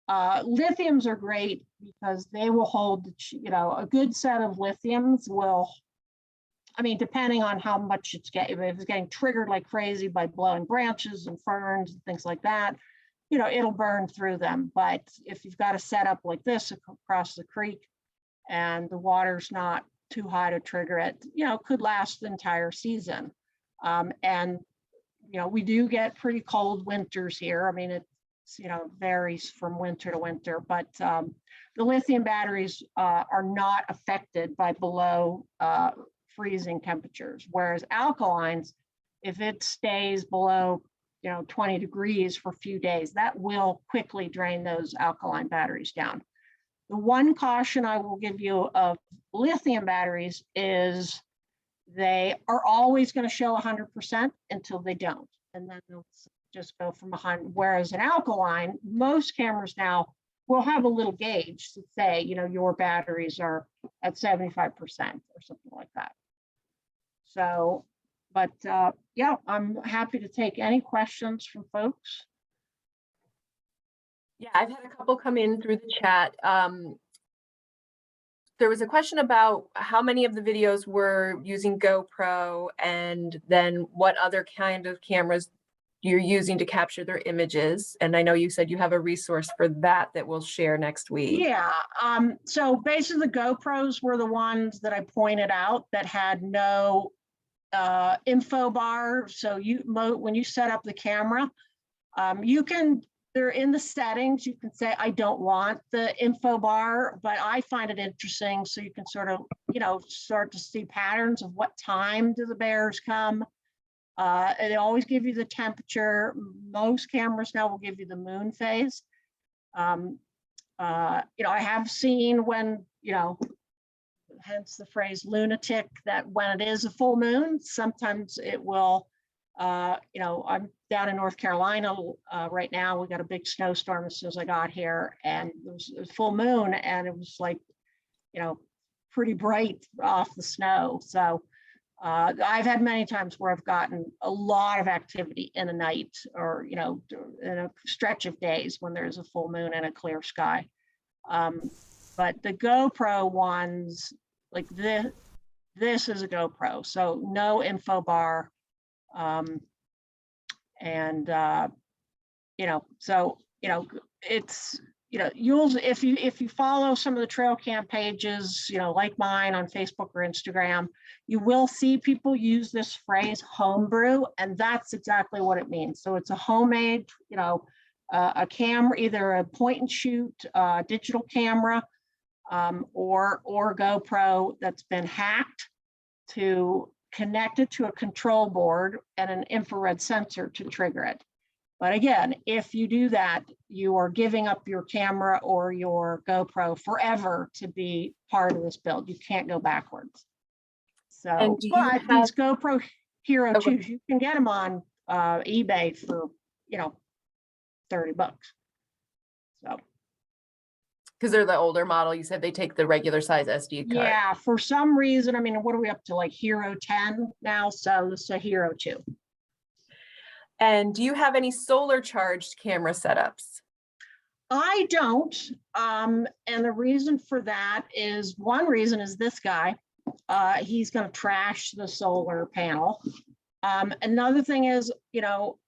Lithiums are great because they will hold, a good set of lithiums will, depending on how much it's getting, if it's getting triggered like crazy by blowing branches and ferns and things like that, it'll burn through them. But if you've got a setup like this across the creek and the water's not too high to trigger it, could last the entire season. And we do get pretty cold winters here. It's, varies from winter to winter, but the lithium batteries are not affected by below freezing temperatures, whereas alkalines, if it stays below 20 degrees for a few days, that will quickly drain those alkaline batteries down. The one caution I will give you of lithium batteries is they are always going to show 100% until they don't, and then they'll just go from behind. Whereas an alkaline, most cameras now will have a little gauge to say, your batteries are at 75% or something like that. So, but yeah, I'm happy to take any questions from folks. Yeah, I've had a couple come in through the chat. There was a question about how many of the videos were using GoPro, and then what other kind of cameras you're using to capture their images. And I know you said you have a resource for that we'll share next week. Yeah, so basically the GoPros were the ones that I pointed out that had no info bar. So when you set up the camera, they're in the settings. You can say, I don't want the info bar, but I find it interesting. So you can sort of, start to see patterns of what time do the bears come. They always give you the temperature. Most cameras now will give you the moon phase. I have seen when, hence the phrase lunatic, that when it is a full moon, sometimes it will, I'm down in North Carolina right now. We got a big snowstorm as soon as I got here, and it was full moon, and it was like, pretty bright off the snow. So I've had many times where I've gotten a lot of activity in a night, or, you know, in a stretch of days when there's a full moon and a clear sky. But the GoPro ones, like this is a GoPro, so no info bar. You know, so, you know, it's, you know, if you follow some of the trail cam pages, you know, like mine on Facebook or Instagram, you will see people use this phrase homebrew, and that's exactly what it means. So it's a homemade, you know, a camera, either a point and shoot digital camera, or GoPro that's been hacked to connect it to a control board and an infrared sensor to trigger it. But again, if you do that, you are giving up your camera or your GoPro forever to be part of this build. You can't go backwards. So, And do you but have, these GoPro Hero okay. 2s, you can get them on eBay for, you know, $30. So, because they're the older model, you said they take the regular size SD card. yeah, for some reason, I mean, what are we up to, like Hero 10 now? So this is a Hero 2. And do you have any solar charged camera setups? I don't. And the reason for that is, one reason is this guy. He's going to trash the solar panel. Another thing is, you know,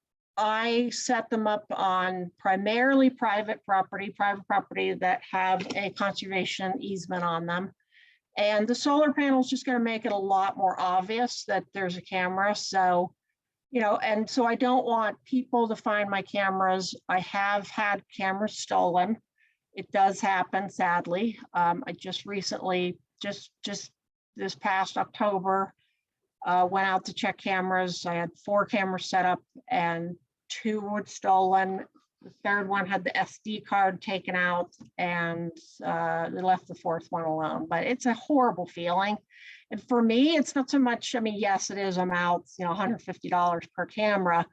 I set them up on primarily private property that have a conservation easement on them. And the solar panel is just going to make it a lot more obvious that there's a camera. So, you know, and so I don't want people to find my cameras. I have had cameras stolen. It does happen, sadly. I just recently, just this past October, went out to check cameras. I had 4 cameras set up and 2 were stolen. The third one had the SD card taken out, and they left the 4th one alone. But it's a horrible feeling. And for me, it's not so much, I mean, yes, it is, I'm out, you know, $150 per camera,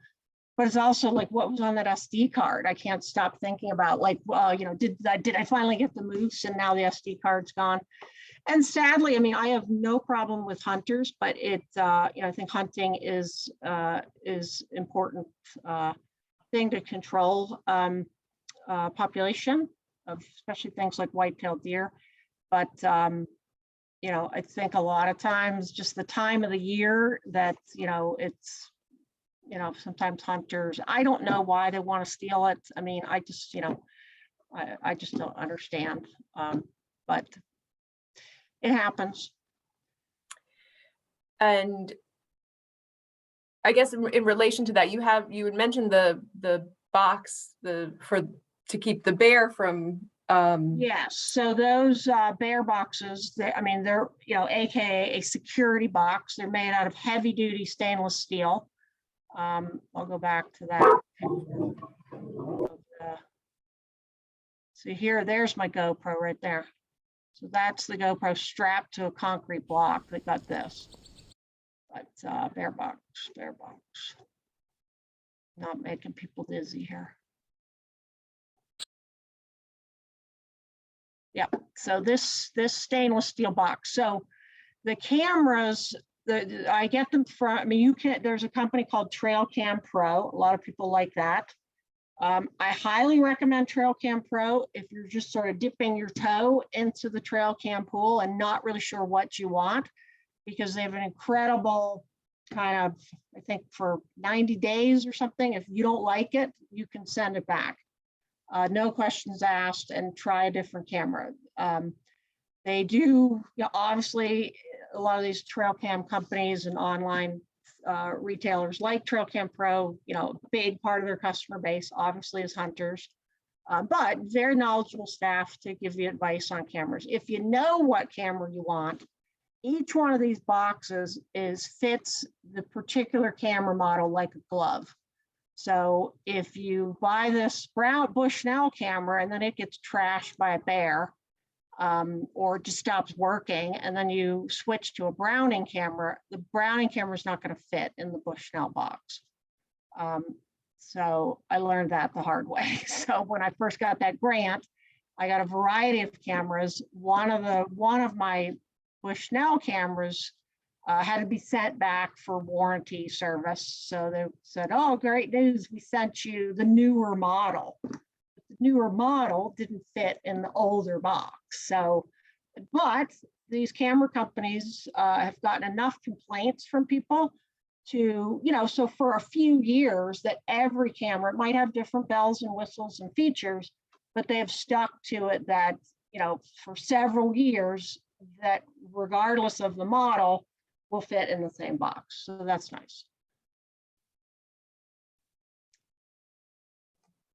but it's also like, what was on that SD card? I can't stop thinking about, like, well, you know, did I finally get the moose and now the SD card's gone? And sadly, I mean, I have no problem with hunters, but it, you know, I think hunting is important thing to control population of especially things like white-tailed deer. But you know, I think a lot of times just the time of the year that, you know, it's, you know, sometimes hunters, I don't know why they want to steal it. I mean, I just, you know, I just don't understand. But it happens. And I guess in relation to that, you had mentioned the box to keep the bear from. Yes, so those bear boxes, I mean, they're, you know, AKA a security box. They're made out of heavy duty stainless steel. I'll go back to that. So here, there's my GoPro right there. So that's the GoPro strapped to a concrete block that got this. But bear box. Not making people dizzy here. Yeah, so this stainless steel box. So the cameras, I get them from, I mean, there's a company called Trail Cam Pro. A lot of people like that. I highly recommend Trail Cam Pro if you're just sort of dipping your toe into the Trail Cam pool and not really sure what you want, because they have an incredible kind of, I think for 90 days or something, if you don't like it, you can send it back. No questions asked, and try a different camera. They do, you know, obviously, a lot of these trail cam companies and online retailers like Trail Cam Pro, you know, a big part of their customer base obviously is hunters, but very knowledgeable staff to give you advice on cameras. If you know what camera you want, each one of these boxes fits the particular camera model like a glove. So if you buy this Bushnell camera and then it gets trashed by a bear, or just stops working, and then you switch to a Browning camera, the Browning camera is not going to fit in the Bushnell box. So I learned that the hard way. So when I first got that grant, I got a variety of cameras. One of my Bushnell cameras had to be sent back for warranty service. So they said, oh, great news, we sent you the newer model. The newer model didn't fit in the older box. So, but these camera companies have gotten enough complaints from people to, so for a few years that every camera, it might have different bells and whistles and features, but they have stuck to it that, for several years, that regardless of the model, will fit in the same box. So that's nice.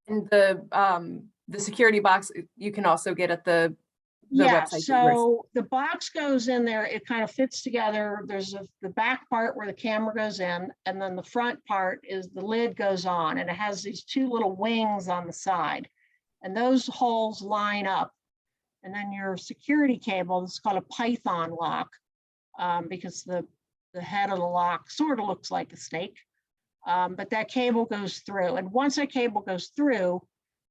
And the security box you can also get at the website. So the box goes in there, it kind of fits together. There's the back part where the camera goes in, and then the front part is the lid goes on, and it has these two little wings on the side, and those holes line up. And then your security cable, it's called a Python lock, because the head of the lock sort of looks like a snake. But that cable goes through, and once that cable goes through,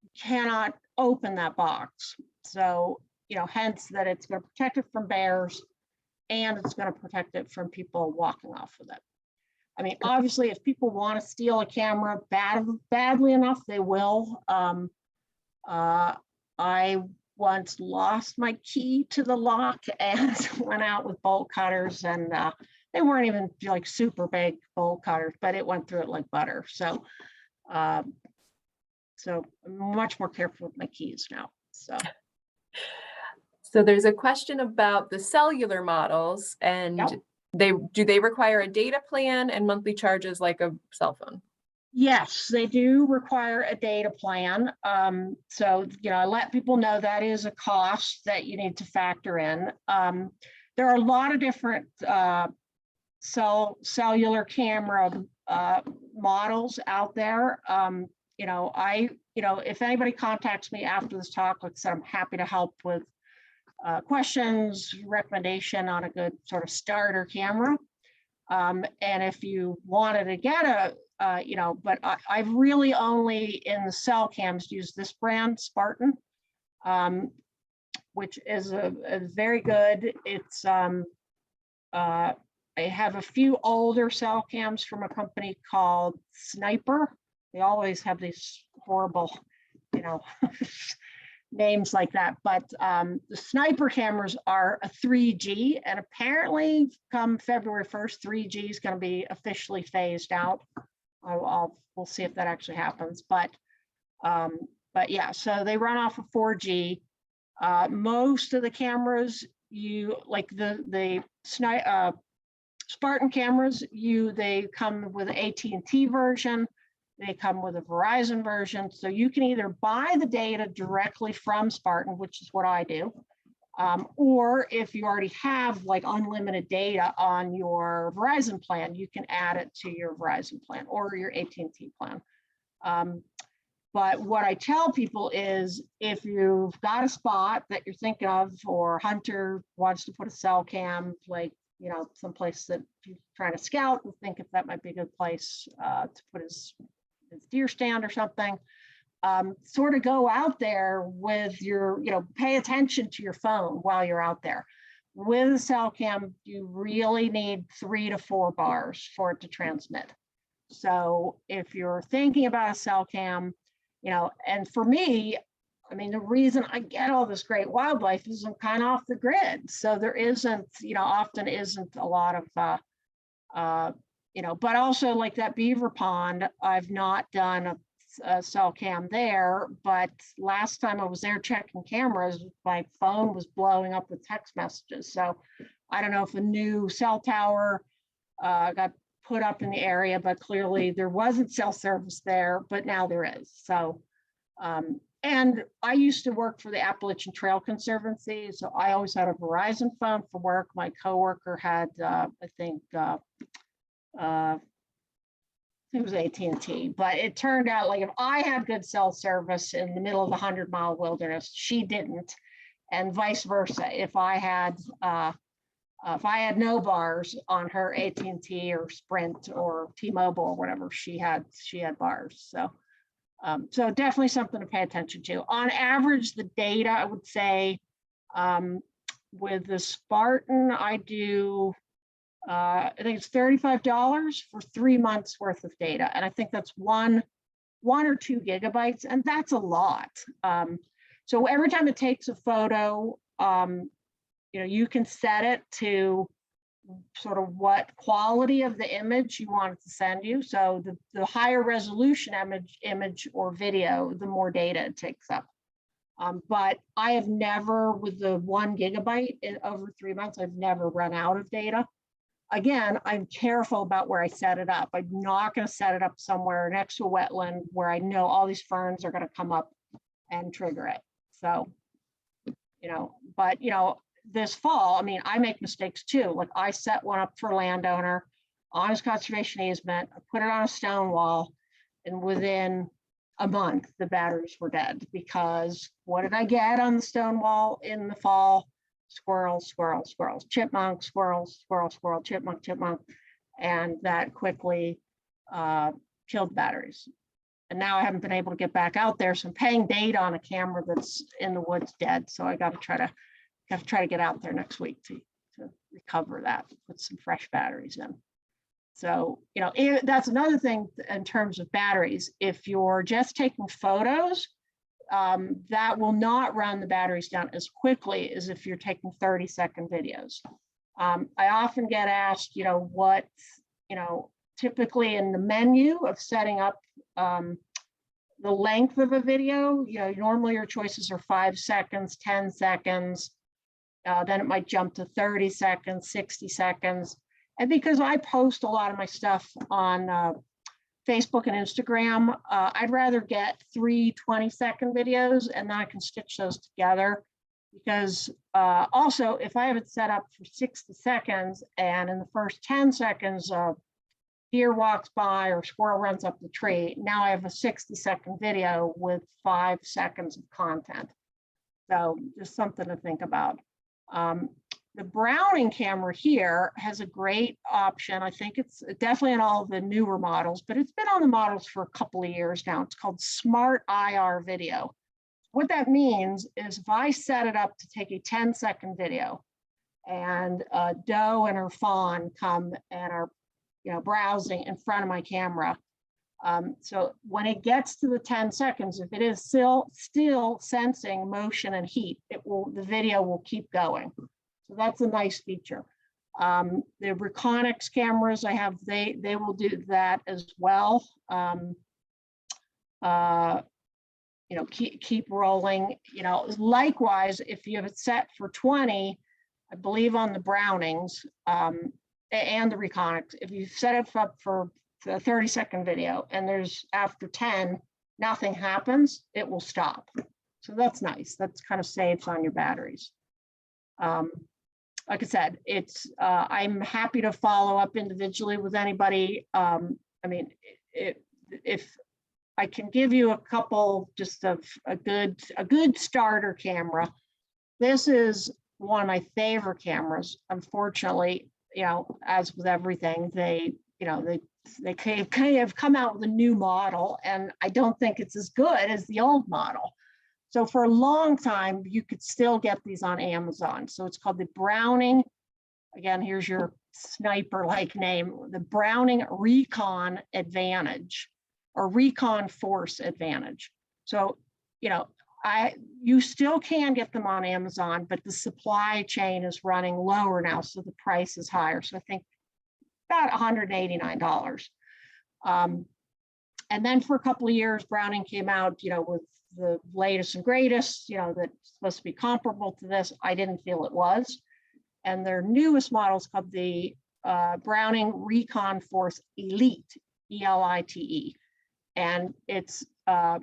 you cannot open that box. So, hence that it's going to protect it from bears, and it's going to protect it from people walking off with it. I mean, obviously, if people want to steal a camera badly enough, they will. I once lost my key to the lock and went out with bolt cutters, and they weren't even like super big bolt cutters, but it went through it like butter. So, so I'm much more careful with my keys now. So there's a question about the cellular models, and do they require a data plan and monthly charges like a cell phone? Yes, they do require a data plan. So, I let people know that is a cost that you need to factor in. There are a lot of different cellular camera models out there. If anybody contacts me after this talk, like I said, I'm happy to help with questions, recommendation on a good sort of starter camera. And if you wanted to get a, but I've really only in the cell cams used this brand, Spartan, which is a very good. It's I have a few older cell cams from a company called Sniper. They always have these horrible, names like that. But the Sniper cameras are a 3G, and apparently come February 1st, 3G is going to be officially phased out. We'll see if that actually happens. But yeah, so they run off of 4G. Most of the cameras, like the Spartan cameras, they come with an AT&T version. They come with a Verizon version. So you can either buy the data directly from Spartan, which is what I do, or if you already have like unlimited data on your Verizon plan, you can add it to your Verizon plan or your AT&T plan. But what I tell people is if you've got a spot that you're thinking of, or Hunter wants to put a cell cam, like, someplace that you're trying to scout and think if that might be a good place to put his deer stand or something, sort of go out there with your, pay attention to your phone while you're out there. With a cell cam, you really need 3 to 4 bars for it to transmit. So if you're thinking about a cell cam, and for me, I mean, the reason I get all this great wildlife is I'm kind of off the grid. So there isn't, often isn't a lot of, but also like that beaver pond, I've not done a cell cam there, but last time I was there checking cameras, my phone was blowing up with text messages. So I don't know if a new cell tower got put up in the area, but clearly there wasn't cell service there, but now there is. So, and I used to work for the Appalachian Trail Conservancy, so I always had a Verizon phone for work. My coworker had, I think it was AT&T, but it turned out like if I had good cell service in the middle of the 100-mile wilderness, she didn't, and vice versa. If I had no bars on her AT&T or Sprint or T-Mobile or whatever, she had bars. So, so definitely something to pay attention to. On average, the data, I would say, with the Spartan, I do I think it's $35 for 3 months worth of data. And I think that's one or 2 gigabytes, and that's a lot. So every time it takes a photo, you can set it to sort of what quality of the image you want it to send you. So the higher resolution image or video, the more data it takes up. But I have never, with the 1 gigabyte in over 3 months, I've never run out of data. Again, I'm careful about where I set it up. I'm not going to set it up somewhere next to a wetland where I know all these ferns are going to come up and trigger it. So, but this fall, I mean, I make mistakes too. Like I set one up for a landowner on his conservation easement, I put it on a stone wall, and within a month, the batteries were dead because what did I get on the stone wall in the fall? Squirrels, squirrels, squirrels, chipmunk, squirrels, squirrel, squirrel, chipmunk, chipmunk. And that quickly killed batteries. And now I haven't been able to get back out there. So I'm paying data on a camera that's in the woods dead. So I got to try to get out there next week to recover that, put some fresh batteries in. So, that's another thing in terms of batteries. If you're just taking photos, that will not run the batteries down as quickly as if you're taking 30-second videos. I often get asked, what, typically in the menu of setting up the length of a video, normally your choices are 5 seconds, 10 seconds, then it might jump to 30 seconds, 60 seconds. And because I post a lot of my stuff on Facebook and Instagram, I'd rather get 3 20-second videos and then I can stitch those together. Because also, if I have it set up for 60 seconds and in the first 10 seconds, deer walks by or squirrel runs up the tree, now I have a 60-second video with 5 seconds of content. So just something to think about. The Browning camera here has a great option. I think it's definitely in all the newer models, but it's been on the models for a couple of years now. It's called Smart IR Video. What that means is if I set it up to take a 10-second video and a doe and her fawn come and are browsing in front of my camera. So when it gets to the 10 seconds, if it is still sensing motion and heat, the video will keep going. So that's a nice feature. The Reconyx cameras I have, they will do that as well. Keep rolling. Likewise, if you have it set for 20, I believe on the Brownings and the Reconyx, if you set it up for a 30-second video and there's after 10, nothing happens, it will stop. So that's nice. That's kind of saves on your batteries. Like I said, I'm happy to follow up individually with anybody. If I can give you a couple just of a good starter camera. This is one of my favorite cameras. Unfortunately, as with everything, they have come out with a new model, and I don't think it's as good as the old model. So for a long time, you could still get these on Amazon. So it's called the Browning. Again, here's your sniper-like name, the Browning Recon Advantage or Recon Force Advantage. So, you still can get them on Amazon, but the supply chain is running lower now, so the price is higher. So I think about $189. And then for a couple of years, Browning came out, with the latest and greatest, that's supposed to be comparable to this. I didn't feel it was. And their newest model is called the Browning Recon Force Elite, ELITE. And it's, I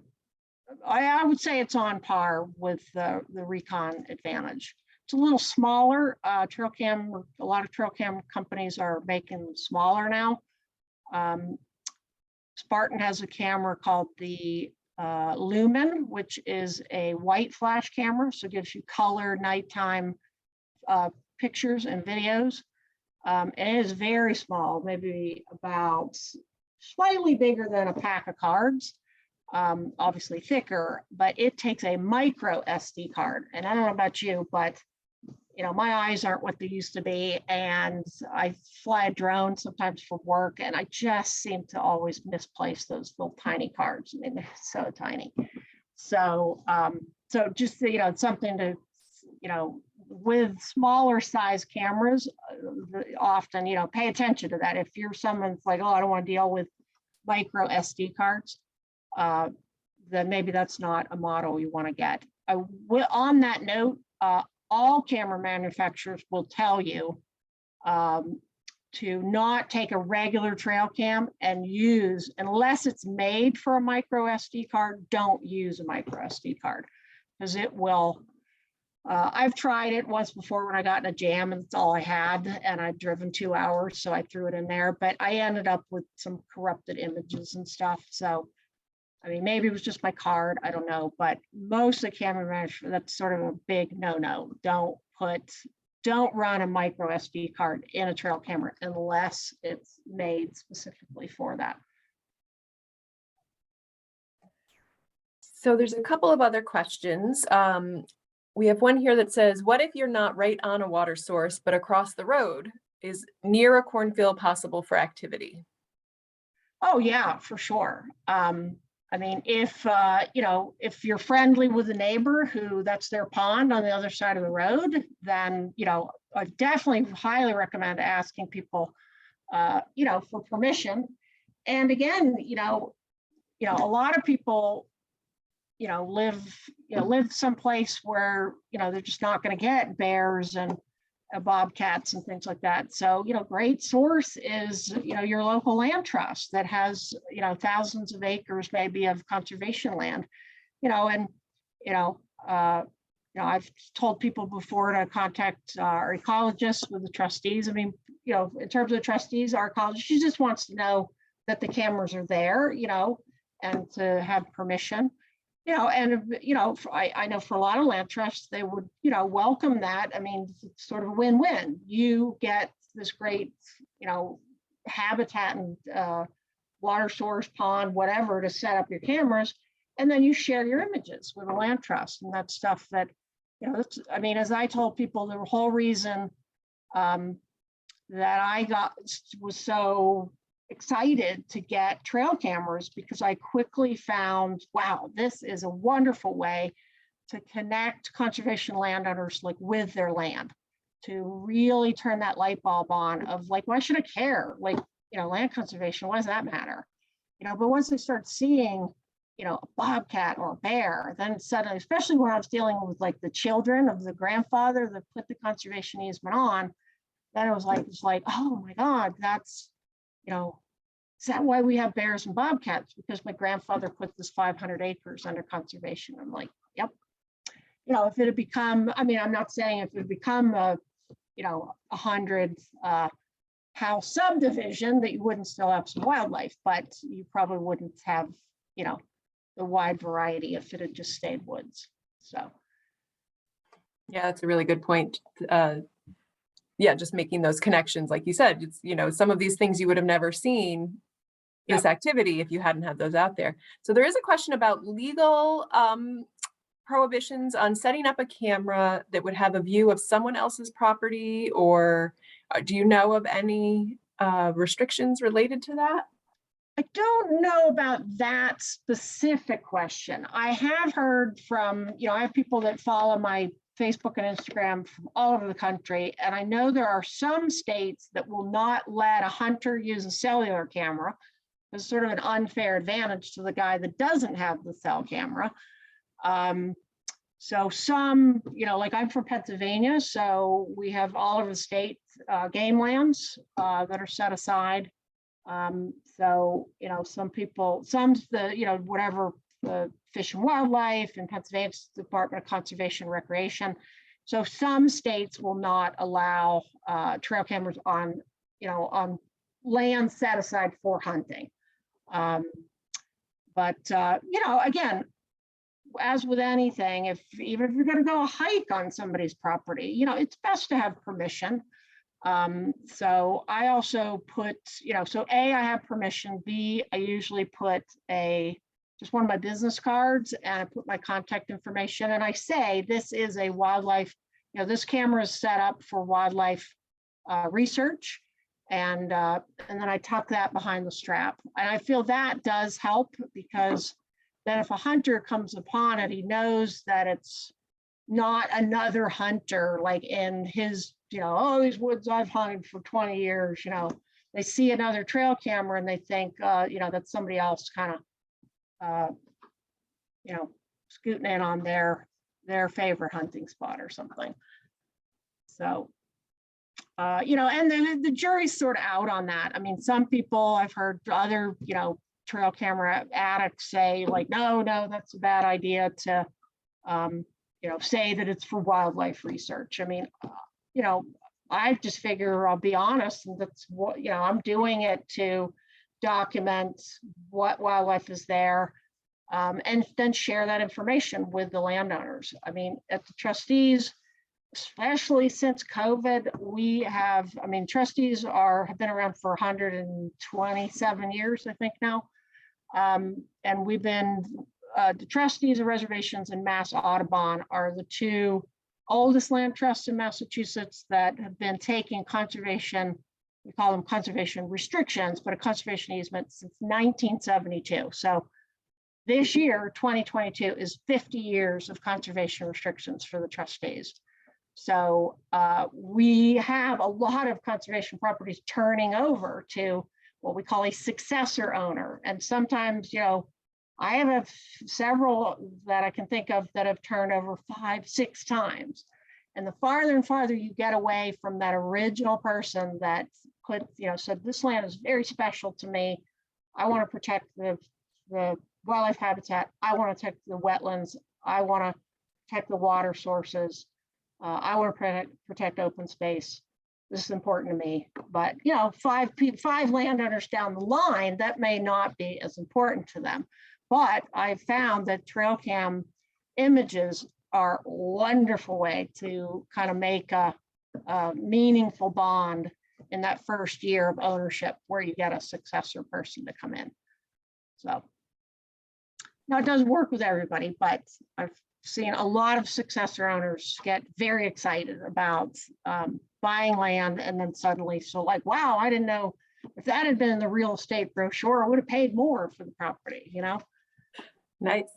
would say it's on par with the Recon Advantage. It's a little smaller. A lot of trail cam companies are making them smaller now. Spartan has a camera called the Lumen, which is a white flash camera, so it gives you color nighttime pictures and videos. And it is very small, maybe about slightly bigger than a pack of cards, obviously thicker, but it takes a micro SD card. And I don't know about you, but my eyes aren't what they used to be, and I fly a drone sometimes for work, and I just seem to always misplace those little tiny cards. I mean, they're so tiny. So, so just, it's something to, with smaller size cameras, often, pay attention to that. If you're someone's like, oh, I don't want to deal with micro SD cards, then maybe that's not a model you want to get. On that note, all camera manufacturers will tell you to not take a regular trail cam and use, unless it's made for a micro SD card, don't use a micro SD card, because it will, I've tried it once before when I got in a jam and it's all I had, and I'd driven 2 hours, so I threw it in there, but I ended up with some corrupted images and stuff. So, I mean, maybe it was just my card, I don't know, but most of the camera manufacturers, that's sort of a big no-no. Don't run a micro SD card in a trail camera unless it's made specifically for that. So there's a couple of other questions. We have one here that says, what if you're not right on a water source, but across the road? Is near a cornfield possible for activity? Oh yeah, for sure. I mean, if if you're friendly with a neighbor who that's their pond on the other side of the road, then I definitely highly recommend asking people, for permission. And again, a lot of people, live someplace where they're just not going to get bears and bobcats and things like that. So, great source is, your local land trust that has, thousands of acres maybe of conservation land, I've told people before to contact our ecologists with the trustees. I mean, in terms of the trustees, our ecologist, she just wants to know that the cameras are there, and to have permission. And I know for a lot of land trusts, they would, welcome that. I mean, it's sort of a win-win. You get this great, habitat and water source, pond, whatever, to set up your cameras, and then you share your images with a land trust. And that's stuff that, I mean, as I told people, the whole reason that I was so excited to get trail cameras, because I quickly found, wow, this is a wonderful way to connect conservation landowners with their land, to really turn that light bulb on of why should I care? Land conservation, why does that matter? But once they start seeing, a bobcat or a bear, then suddenly, especially when I was dealing with the children of the grandfather that put the conservation easement on, then it was like, oh my God, that's, is that why we have bears and bobcats? Because my grandfather put this 500 acres under conservation. I'm like, yep. If it had become, I mean, I'm not saying if it had become a, 100 house subdivision that you wouldn't still have some wildlife, but you probably wouldn't have, the wide variety if it had just stayed woods. So. Yeah, that's a really good point. Yeah, just making those connections, like you said, it's, some of these things you would have never seen this activity if you hadn't had those out there. So there is a question about legal prohibitions on setting up a camera that would have a view of someone else's property, or do you know of any restrictions related to that? I don't know about that specific question. I have heard from, I have people that follow my Facebook and Instagram from all over the country. And I know there are some states that will not let a hunter use a cellular camera. It's sort of an unfair advantage to the guy that doesn't have the cell camera. So some, I'm from Pennsylvania, so we have all of the state game lands that are set aside. So, some people, whatever the Fish and Wildlife and Pennsylvania's Department of Conservation and Recreation. So some states will not allow trail cameras on land set aside for hunting. But again, as with anything, even if you're going to go a hike on somebody's property, it's best to have permission. So I also put, so A, I have permission. B, I usually put just one of my business cards, and I put my contact information, and I say this is a wildlife this camera is set up for wildlife research, and then I tuck that behind the strap. And I feel that does help, because then if a hunter comes upon it, he knows that it's not another hunter like in his, oh, these woods I've hunted for 20 years, they see another trail camera and they think, that's somebody else kind of, scooting in on their favorite hunting spot or something. So, and then the jury's sort of out on that. I mean, some people, I've heard other, trail camera addicts say like, no, that's a bad idea to, say that it's for wildlife research. I mean, I just figure, I'll be honest, and that's what, I'm doing it to document what wildlife is there, and then share that information with the landowners. I mean, at the trustees, especially since COVID, we have, trustees have been around for 127 years, I think now. And we've been, the Trustees of Reservations and Mass Audubon are the two oldest land trusts in Massachusetts that have been taking conservation, we call them conservation restrictions, but a conservation easement since 1972. So this year, 2022, is 50 years of conservation restrictions for the trustees. So we have a lot of conservation properties turning over to what we call a successor owner. And sometimes, I have several that I can think of that have turned over 5, 6 times. And the farther and farther you get away from that original person that put, said, this land is very special to me. I want to protect the wildlife habitat. I want to protect the wetlands. I want to protect the water sources. I want to protect open space. This is important to me. But, 5 landowners down the line, that may not be as important to them. But I found that trail cam images are a wonderful way to kind of make a meaningful bond in that first year of ownership, where you get a successor person to come in. So now it doesn't work with everybody, but I've seen a lot of successor owners get very excited about buying land, and then suddenly, so like, wow, I didn't know, if that had been in the real estate brochure, I would have paid more for the property, Nice.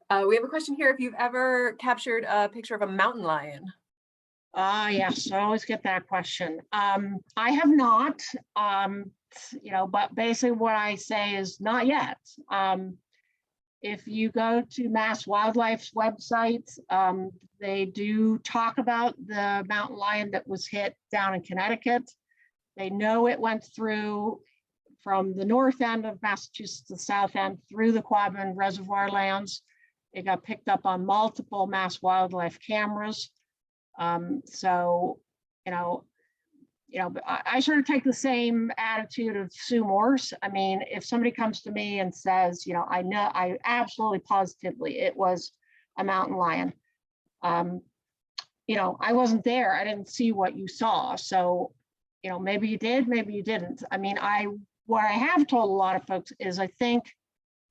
We have a question here. If you've ever captured a picture of a mountain lion? Yes, I always get that question. I have not, but basically what I say is not yet. If you go to Mass Wildlife's website, they do talk about the mountain lion that was hit down in Connecticut. They know it went through from the north end of Massachusetts to the south end through the Quabbin Reservoir lands. It got picked up on multiple Mass Wildlife cameras. So, I sort of take the same attitude of Sue Morse. I mean, if somebody comes to me and says, I absolutely positively it was a mountain lion. I wasn't there. I didn't see what you saw. So, maybe you did, maybe you didn't. I mean, what I have told a lot of folks is I think,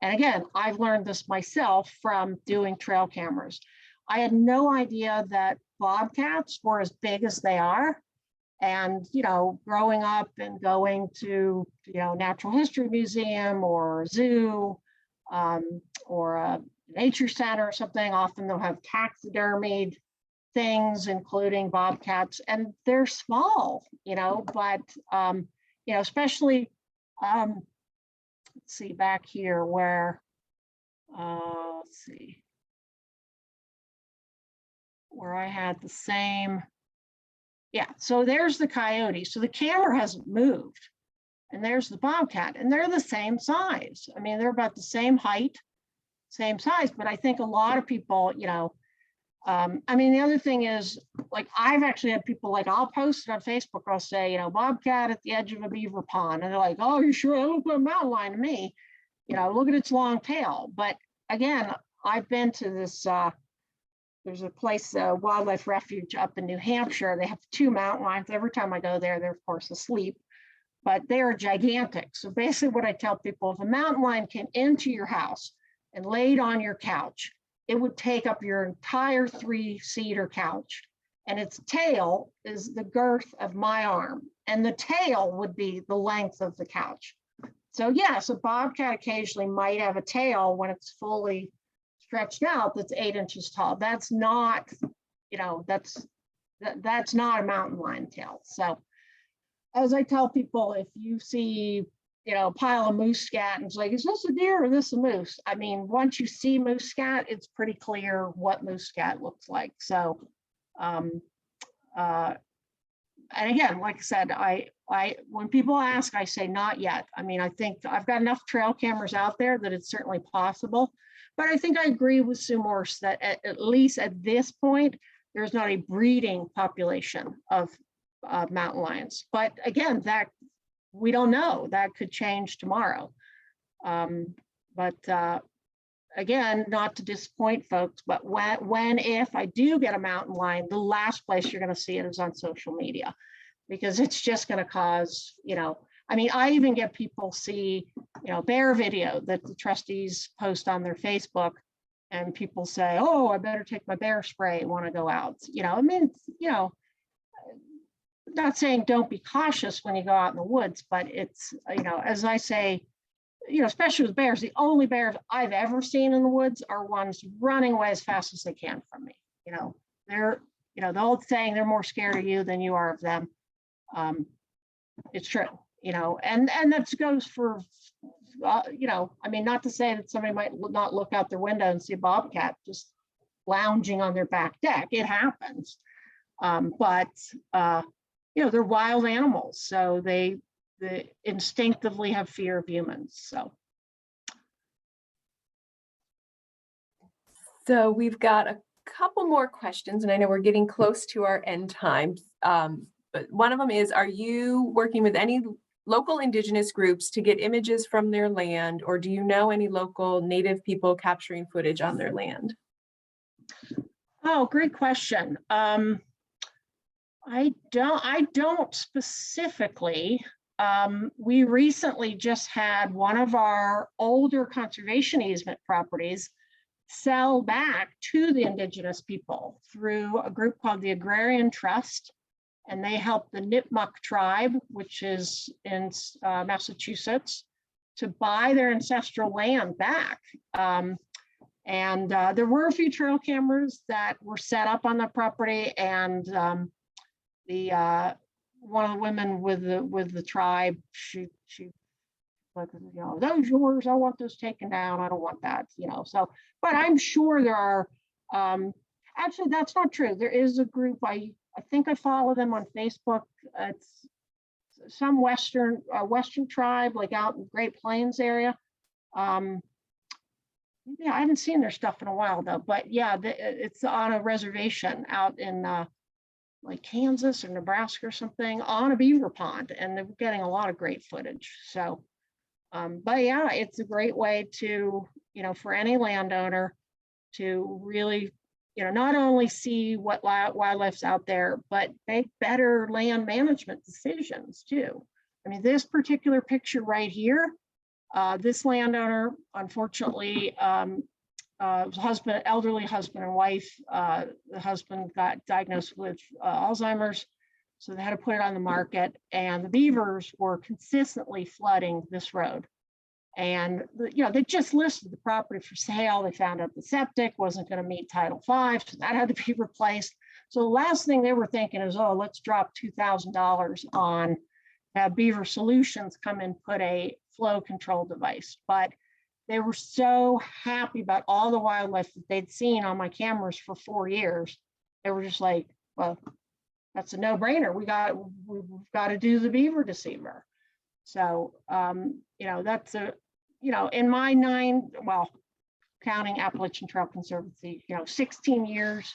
and again, I've learned this myself from doing trail cameras. I had no idea that bobcats were as big as they are. And, growing up and going to, Natural History Museum or zoo or a nature center or something, often they'll have taxidermied things, including bobcats, and they're small, but, especially, let's see back here where, let's see, where I had the same, yeah, so there's the coyote. So the camera hasn't moved, and there's the bobcat, and they're the same size. I mean, they're about the same height, same size, but I think a lot of people, the other thing is, like, I've actually had people, like, I'll post it on Facebook, I'll say, bobcat at the edge of a beaver pond, and they're like, oh, you sure? That looks like a mountain lion to me. Look at its long tail. But again, I've been to this, there's a place, wildlife refuge up in New Hampshire. They have 2 mountain lions. Every time I go there, they're of course asleep, but they are gigantic. So basically what I tell people, if a mountain lion came into your house and laid on your couch, it would take up your entire 3-seater couch and its tail is the girth of my arm, and the tail would be the length of the couch. So yes, a bobcat occasionally might have a tail when it's fully stretched out that's 8 inches tall. That's not, that's not a mountain lion tail. So as I tell people, if you see, a pile of moose scat and it's like, is this a deer or this a moose? I mean, once you see moose scat, it's pretty clear what moose scat looks like. So, and again, like I said, when people ask, I say not yet. I mean, I think I've got enough trail cameras out there that it's certainly possible, but I think I agree with Sue Morse that at least at this point, there's not a breeding population of mountain lions. But again, that we don't know, that could change tomorrow. Again, not to disappoint folks, but if I do get a mountain lion, the last place you're going to see it is on social media, because it's just going to cause, I mean, I even get people see, bear video that the trustees post on their Facebook, and people say, oh, I better take my bear spray when I go out. I mean, not saying don't be cautious when you go out in the woods, but it's, as I say, especially with bears, the only bears I've ever seen in the woods are ones running away as fast as they can from me. They're, the old saying, they're more scared of you than you are of them. It's true, and that goes for, I mean, not to say that somebody might not look out their window and see a bobcat just lounging on their back deck. It happens. They're wild animals, so they instinctively have fear of humans. So we've got a couple more questions, and I know we're getting close to our end times. But one of them is, are you working with any local Indigenous groups to get images from their land, or do you know any local Native people capturing footage on their land? Oh, great question. I don't specifically. We recently just had one of our older conservation easement properties sell back to the Indigenous people through a group called the Agrarian Trust, and they helped the Nipmuc tribe, which is in Massachusetts, to buy their ancestral land back. There were a few trail cameras that were set up on the property, and one of the women with the tribe, she like, those yours, I want those taken down, I don't want that, so, but I'm sure there are, actually that's not true. There is a group, I think I follow them on Facebook. It's some Western tribe, like out in Great Plains area. Yeah, I haven't seen their stuff in a while though, but yeah, it's on a reservation out in like Kansas or Nebraska or something, on a beaver pond, and they're getting a lot of great footage. So, but yeah, it's a great way to, for any landowner to really, not only see what wildlife's out there, but make better land management decisions too. I mean, this particular picture right here, this landowner, unfortunately, elderly husband and wife, the husband got diagnosed with Alzheimer's, so they had to put it on the market, and the beavers were consistently flooding this road. And they just listed the property for sale. They found out the septic wasn't going to meet Title V, so that had to be replaced. So the last thing they were thinking is, oh, let's drop $2,000 on Beaver Solutions come and put a flow control device. But they were so happy about all the wildlife that they'd seen on my cameras for 4 years. They were just like, well, that's a no-brainer. We've got to do the beaver deceiver. So, that's in my counting Appalachian Trail Conservancy, 16 years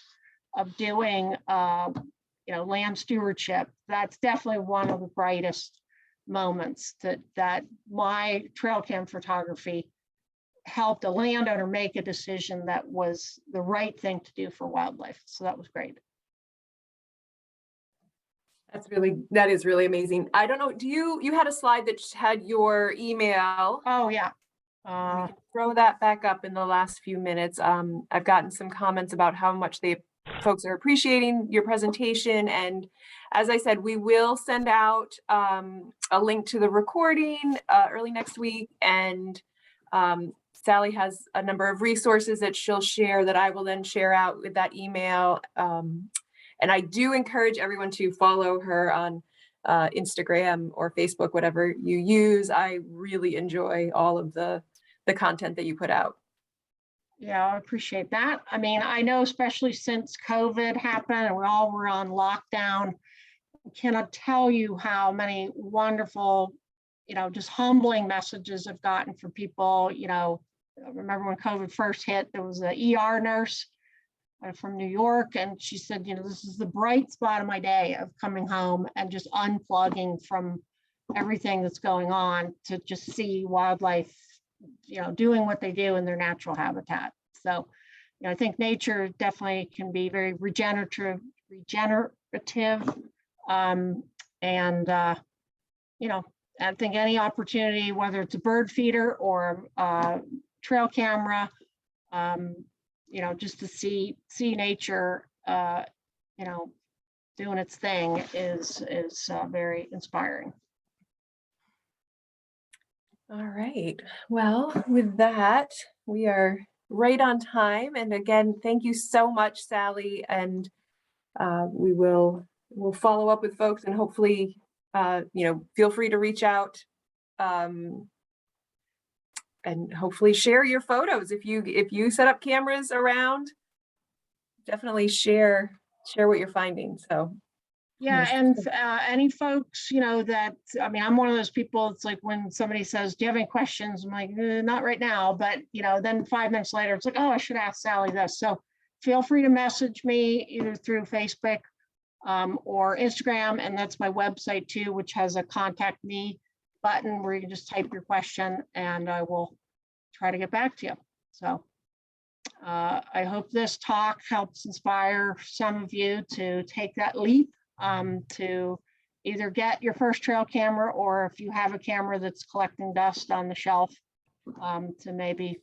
of doing, land stewardship, that's definitely one of the brightest moments that my trail cam photography helped a landowner make a decision that was the right thing to do for wildlife. So that was great. That is really amazing. I don't know, you had a slide that had your email. Oh yeah. We can throw that back up in the last few minutes. I've gotten some comments about how much they folks are appreciating your presentation. And as I said, we will send out a link to the recording early next week. And Sally has a number of resources that she'll share that I will then share out with that email. And I do encourage everyone to follow her on Instagram or Facebook, whatever you use. I really enjoy all of the content that you put out. Yeah, I appreciate that. I mean, I know especially since COVID happened and we all were on lockdown, I cannot tell you how many wonderful, just humbling messages I've gotten from people. I remember when COVID first hit, there was an ER nurse from New York, and she said, this is the bright spot of my day of coming home and just unplugging from everything that's going on to just see wildlife doing what they do in their natural habitat. So, I think nature definitely can be very regenerative. I think any opportunity, whether it's a bird feeder or trail camera, just to see nature, doing its thing is very inspiring. All right. Well, with that, we are right on time. And again, thank you so much, Sally. And we'll follow up with folks, and hopefully, feel free to reach out and hopefully share your photos. If you set up cameras around, definitely share what you're finding. So. Yeah, and any folks, that, I'm one of those people, it's like when somebody says, do you have any questions? I'm like, not right now, but, then 5 minutes later, it's like, oh, I should ask Sally this. So feel free to message me either through Facebook or Instagram, and that's my website too, which has a contact me button where you can just type your question and I will try to get back to you. So I hope this talk helps inspire some of you to take that leap. To either get your first trail camera, or if you have a camera that's collecting dust on the shelf, to maybe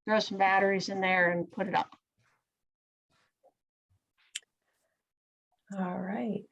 throw some batteries in there and put it up. All right.